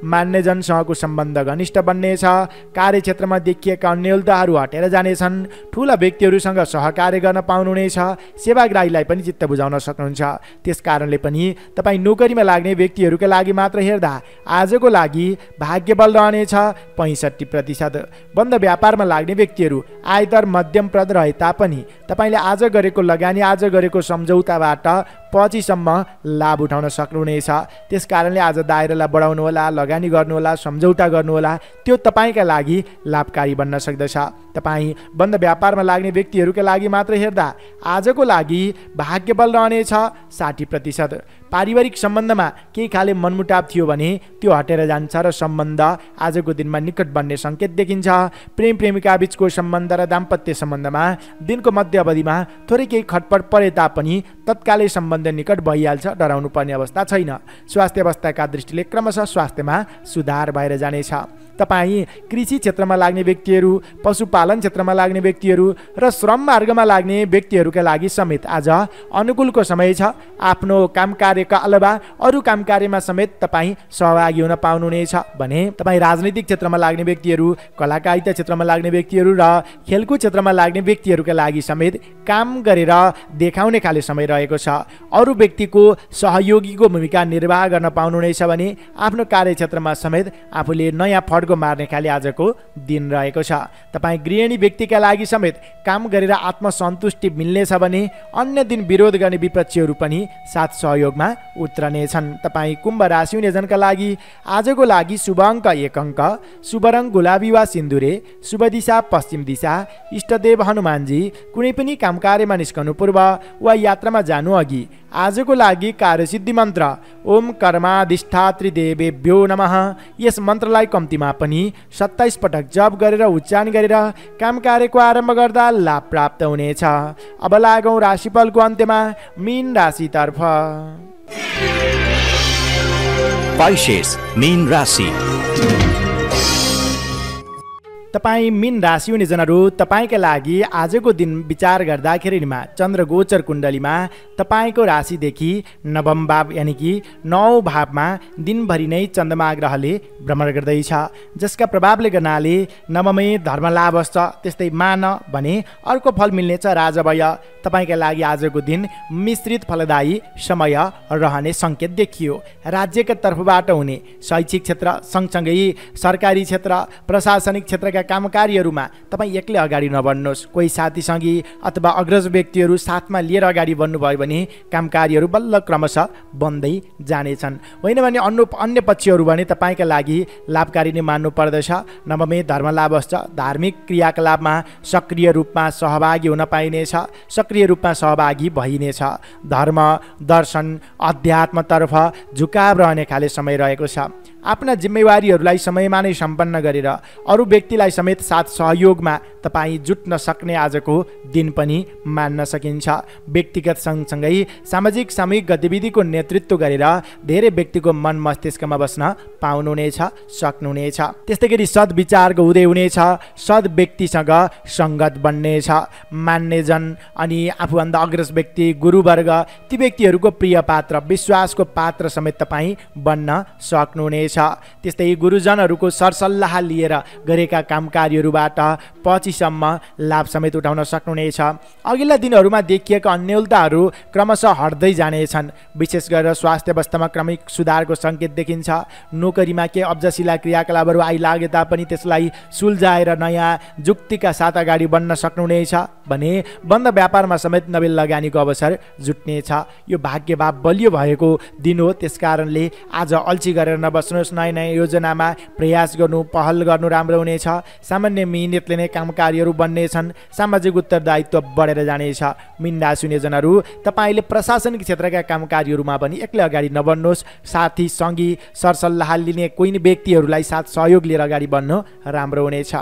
मान्यजनसँगको सम्बन्ध घनिष्ठ बन्नेछ, कार्यक्षेत्रमा देखिएका अन्यलताहरू हटेर जानेछन्, ठुला व्यक्तिहरूसँग सहकार्य गर्न पाउनुहुनेछ, सेवाग्राहीलाई पनि चित्त बुझाउन सक्नुहुन्छ। त्यसकारणले पनि तपाईँ नोकरीमा लाग्ने व्यक्तिहरूका लागि मात्र हेर्दा आजको लागि भाग्यबल रहनेछ 65%। बन्द व्यापारमा लाग्ने व्यक्तिहरू आयदर मध्यमप्रद रहे तापनि तपाईँले आज गरेको लगानी, आज गरेको सम्झौताबाट पछिसम्म लाभ उठाउन सक्नुहुनेछ। त्यसकारणले आज दायरालाई बढाउनुहोला, लगानी गर्नुहोला, सम्झौता गर्नुहोला, त्यो तपाईँका लागि लाभकारी बन्न सक्दछ। तपाईँ बन्द व्यापारमा लाग्ने व्यक्तिहरूका लागि मात्र हेर्दा आजको लागि भाग्यबल रहनेछ 60%। पारिवारिक सम्बन्धमा केही खाले मनमुटाव थियो भने त्यो हटेर जान्छ र सम्बन्ध आजको दिनमा निकट बन्ने सङ्केत देखिन्छ। प्रेम प्रेमिका बीचको सम्बन्ध र दाम्पत्य सम्बन्धमा दिनको मध्य अवधिमा थोरै केही खटपट परे तापनि तत्कालै सम्बन्ध निकट भइहाल्छ, डराउनु पर्ने अवस्था छैन। स्वास्थ्य अवस्थाका दृष्टिले क्रमशः स्वास्थ्यमा सुधार भएर जानेछ। तपाईँ कृषि क्षेत्रमा लाग्ने व्यक्तिहरू, पशुपालन क्षेत्रमा लाग्ने व्यक्तिहरू र श्रम मार्गमा लाग्ने व्यक्तिहरूका लागि समेत आज अनुकूलको समय छ। आफ्नो काम कार्यका अलावा अरू काम कार्यमा समेत तपाईँ सहभागी हुन पाउनुहुनेछ भने तपाईँ राजनीतिक क्षेत्रमा लाग्ने व्यक्तिहरू, कलाकारिता क्षेत्रमा लाग्ने व्यक्तिहरू र खेलकुद क्षेत्रमा लाग्ने व्यक्तिहरूका लागि समेत काम गरेर देखाउने खाले समय रहेको छ। अरू व्यक्तिको सहयोगीको भूमिका निर्वाह गर्न पाउनुहुनेछ भने आफ्नो कार्यक्षेत्रमा समेत आफूले नयाँ फड्को मार्ने खाले आजको दिन रहेको छ। तपाईँ गृहिणी व्यक्तिका लागि समेत काम गरेर आत्मसन्तुष्टि मिल्नेछ भने अन्य दिन विरोध गर्ने विपक्षीहरू पनि साथ सहयोगमा उत्रनेछन्। तपाईँ कुम्भ राशि हुनेजनका लागि आजको लागि शुभ अङ्क 1 अङ्क, शुभ रङ गुलाबी वा सिन्दुरे, शुभ दिशा पश्चिम दिशा, इष्टदेव हनुमानजी। कुनै पनि काम कार्यमा निस्कनु पूर्व वा यात्रामा जानु अघि आजको लागि कार्यसिद्धि मन्त्र ओम कर्माधिष्ठात्री देवेभ्यो नमः, यस मन्त्रलाई कम्तीमा पनि 27 पटक जप गरेर उच्चारण गरेर काम कार्यको आरम्भ गर्दा लाभ प्राप्त हुनेछ। अब लागौँ राशिफलको अन्त्यमा मीन राशितर्फ। पाइसेस मीन राशि। तपाईँ मीन राशि हुने जनहरू, तपाईँका लागि आजको दिन विचार गर्दाखेरिमा चन्द्र गोचर कुण्डलीमा तपाईँको राशिदेखि नवम भाव यानि कि 9औं भावमा दिनभरि नै चन्द्रमा ग्रहले भ्रमण गर्दैछ, जसका प्रभावले गर्नाले नवमे धर्मलाभश्च, त्यस्तै मान भने अर्को फल मिल्नेछ राजभय। तपाईँका लागि आजको दिन मिश्रित फलदायी समय रहने सङ्केत देखियो। राज्यका तर्फबाट हुने शैक्षिक क्षेत्र सँगसँगै सरकारी क्षेत्र, प्रशासनिक क्षेत्रका कामकारीहरूमा तपाईँ एक्लै अगाडि नबढ्नुहोस्। कोही साथीसँगी अथवा अग्रज व्यक्तिहरू साथमा लिएर अगाडि बढ्नुभयो भने कामकारीहरू बल्ल क्रमशः बन्दै जानेछन्। होइन भने अन्य पक्षहरू भने तपाईँका लागि लाभकारी नै मान्नु पर्दछ। नवमे धर्मलाभश्च, धार्मिक क्रियाकलापमा सक्रिय रूपमा सहभागी हुन पाइनेछ, सक्रिय रूपमा सहभागी भइनेछ। धर्म, दर्शन, अध्यात्मतर्फ झुकाव रहने खाले समय रहेको छ। आफ्ना जिम्मेवारीहरूलाई समयमा नै सम्पन्न गरेर अरू व्यक्तिलाई समेत साथ सहयोगमा तपाईँ जुट्न सक्ने आजको दिन पनि मान्न सकिन्छ। व्यक्तिगत सँगसँगै सामाजिक सामूहिक गतिविधिको नेतृत्व गरेर धेरै व्यक्तिको मन मस्तिष्कमा बस्न पाउनुहुनेछ, सक्नुहुनेछ। त्यस्तै गरी सद्विचारको उदय हुनेछ, सद् व्यक्तिसँग सङ्गत बन्नेछ। मान्यजन अनि आफूभन्दा अग्रज व्यक्ति, गुरुवर्ग, ती व्यक्तिहरूको प्रिय पात्र, विश्वासको पात्र समेत तपाईँ बन्न सक्नुहुनेछ। त्यस्तै गुरुजनहरूको सरसल्लाह लिएर गरेका कामकारीहरूबाट पछिसम्म लाभ समेत उठाउन सक्नुहुनेछ। अघिल्ला दिनहरूमा देखिएका अन्यलताहरू क्रमशः हट्दै जानेछन्। विशेष गरेर स्वास्थ्य अवस्थामा क्रमिक सुधारको सङ्केत देखिन्छ। नोकरीमा केही अब्जसिला क्रियाकलापहरू आइलागे तापनि त्यसलाई सुल्झाएर नयाँ जुक्तिका साथ अगाडि बढ्न सक्नुहुनेछ भने बन्द व्यापारमा समेत नवीन लगानीको अवसर जुट्नेछ। यो भाग्यभाव बलियो भएको दिन हो, त्यसकारणले आज अल्छी गरेर नबस्नुहोस्। नयाँ नयाँ योजनामा प्रयास गर्नु, पहल गर्नु राम्रो हुनेछ। सामान्य मिहिनेतले नै कामकारीहरू बन्नेछन्, सामाजिक उत्तरदायित्व बढेर जानेछ। मीन राशि हुने जनहरू, तपाईँले प्रशासनिक क्षेत्रका कामकारीहरूमा पनि एक्लै अगाडि नबढ्नुहोस्। साथी सँगी सरसल्लाह लिने कोही व्यक्तिहरूलाई साथ सहयोग लिएर अगाडि बढ्नु राम्रो हुनेछ।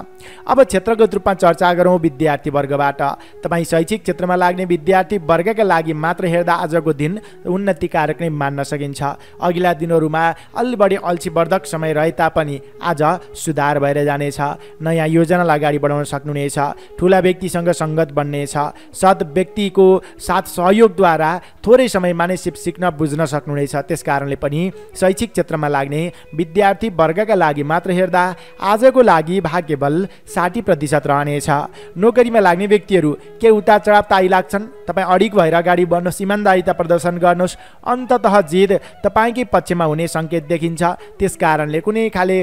अब क्षेत्रगत रूपमा चर्चा गरौँ विद्यार्थी वर्गबाट। तपाईँ शैक्षिक क्षेत्रमा लाग्ने विद्यार्थी वर्गका लागि मात्र हेर्दा आजको दिन उन्नतिकारक नै मान्न सकिन्छ। अघिल्ला दिनहरूमा अलि बढी अल्छी समस्यावर्धक समय रहे तापनि आज सुधार भएर जानेछ। नयाँ योजनालाई अगाडि बढाउन सक्नुहुनेछ। ठुला व्यक्तिसँग सङ्गत बन्नेछ। सत् व्यक्तिको साथ सहयोगद्वारा थोरै समयमा नै सिक्न बुझ्न सक्नुहुनेछ। त्यस कारणले पनि शैक्षिक क्षेत्रमा लाग्ने विद्यार्थी वर्गका लागि मात्र हेर्दा आजको लागि भाग्यबल 60% रहनेछ। नोकरीमा लाग्ने व्यक्तिहरू के उतार चढाव त आइलाग्छन्। तपाईँ अडिग भएर अगाडि बढ्नुहोस्, इमान्दारिता प्रदर्शन गर्नुहोस्। अन्ततः जित तपाईँकै पक्षमा हुने सङ्केत देखिन्छ। त्यस कारणले कुनै खाले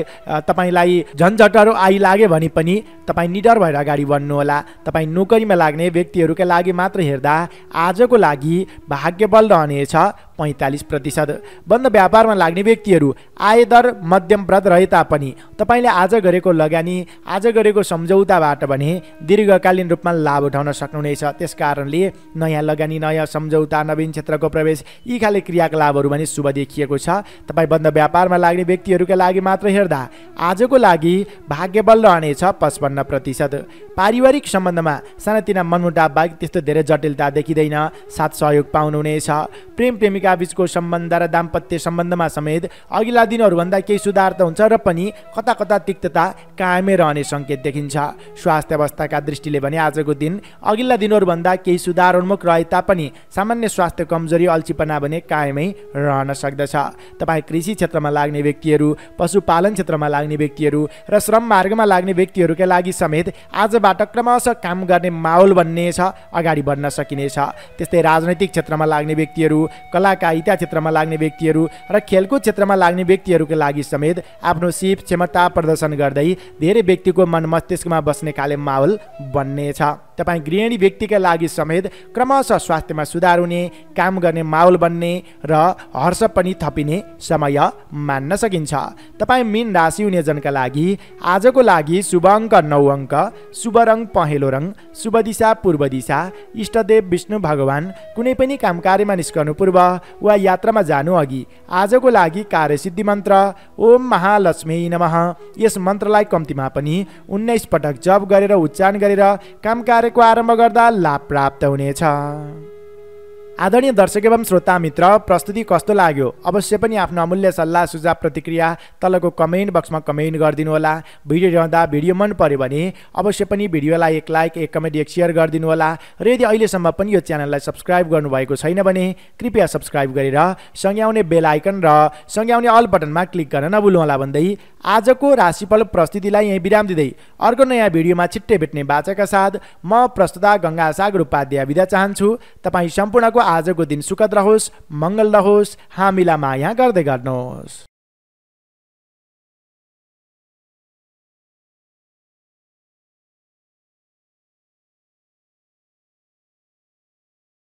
तपाईँलाई झन्झटहरू आइलाग्यो भने पनि तपाईँ निडर भएर अगाडि बढ्नुहोला। तपाईँ नोकरीमा लाग्ने व्यक्तिहरूका लागि मात्र हेर्दा आजको लागि भाग्यबल रहनेछ 45%। बन्द व्यापारमा लाग्ने व्यक्तिहरू आय दर मध्यमप्रद रहे तापनि तपाईँले आज गरेको लगानी, आज गरेको सम्झौताबाट भने दीर्घकालीन रूपमा लाभ उठाउन सक्नुहुनेछ। त्यस कारणले नयाँ लगानी, नयाँ सम्झौता, नवीन क्षेत्रको प्रवेश, यी खाले क्रियाकलापहरू पनि शुभ देखिएको छ। तपाईँ बन्द व्यापारमा लाग्ने व्यक्तिहरूका लागि मात्र हेर्दा आजको लागि भाग्यबल रहनेछ 55%। पारिवारिक सम्बन्धमा सानातिना मनमुटाव बाहेक त्यस्तो धेरै जटिलता देखिँदैन। साथ सहयोग पाउनुहुनेछ। प्रेम प्रेमिका बीचको सम्बन्ध र दाम्पत्य सम्बन्धमा समेत अघिल्ला दिनहरूभन्दा केही सुधार त हुन्छ र पनि कता कता तिक्तता कायमै रहने सङ्केत देखिन्छ। स्वास्थ्य अवस्थाका दृष्टिले भने आजको दिन अघिल्ला दिनहरूभन्दा केही सुधारोन्मुख रहे तापनि सामान्य स्वास्थ्य कमजोरी, अल्छीपना भने कायमै रहन सक्दछ। तपाईँ कृषि क्षेत्रमा लाग्ने व्यक्तिहरू, पशुपालन क्षेत्रमा लाग्ने व्यक्तिहरू र श्रम मार्गमा लाग्ने व्यक्तिहरूका लागि समेत आजबाट क्रमशः काम गर्ने माहौल बन्नेछ, अगाडि बढ्न सकिनेछ। त्यस्तै राजनैतिक क्षेत्रमा लाग्ने व्यक्तिहरू, कलाकारिता क्षेत्रमा लाग्ने व्यक्तिहरू र खेलकुद क्षेत्रमा लाग्ने व्यक्तिहरूका लागि समेत आफ्नो सिप क्षमता प्रदर्शन गर्दै धेरै व्यक्तिको मन मस्तिष्कमा बस्ने खाले माहौल बन्नेछ। तपाईँ गृहिणी व्यक्तिका लागि समेत क्रमशः स्वास्थ्यमा सुधार हुने, काम गर्ने माहौल बन्ने र हर्ष पनि थपिने समय मान्न सकिन्छ। तपाईँ मीन राशि हुने जनका लागि आजको लागि शुभ अङ्क 9 अङ्क, शुभ रङ पहेँलो रङ, शुभ दिशा पूर्व दिशा, इष्टदेव विष्णु भगवान। कुनै पनि काम कार्यमा निस्कनु पूर्व वा यात्रामा जानु अघि आजको लागि कार्यसिद्धि मन्त्र ओम महालक्ष्मी नमः, यस मन्त्रलाई कम्तीमा पनि 19 पटक जप गरेर उच्चारण गरेर काम कार्यको आरम्भ गर्दा लाभ प्राप्त हुनेछ। आदरणीय दर्शक एवं श्रोता मित्र, प्रस्तुति कस्तो लाग्यो अवश्य पनि आफ्नो अमूल्य सल्लाह सुझाव प्रतिक्रिया तलको कमेन्ट बक्समा कमेन्ट गरिदिनु होला। भिडियो हेर्दा भिडियो मन पर्यो भने अवश्य पनि भिडियोलाई एक लाइक, एक कमेन्ट, एक सेयर गरिदिनु होला। र यदि अहिलेसम्म पनि यो च्यानललाई सब्सक्राइब गर्नुभएको छैन भने कृपया सब्सक्राइब गरेर सँगै आउने बेल आइकन र सँगै आउने अल बटनमा क्लिक गर्न नभुल्नुहोला भन्दै आजको राशिफल प्रस्तुतिलाई यही विराम दिँदै अर्को नयाँ भिडियोमा छिट्टै भेट्ने बाचाका साथ म प्रस्तुता गङ्गा सागर उपाध्याय बिदा चाहन्छु। तपाईँ सम्पूर्णको आजको दिन सुखद रहोस्, मङ्गल रहोस्, हामीलाई माया गर्दै गर्नुहोस्।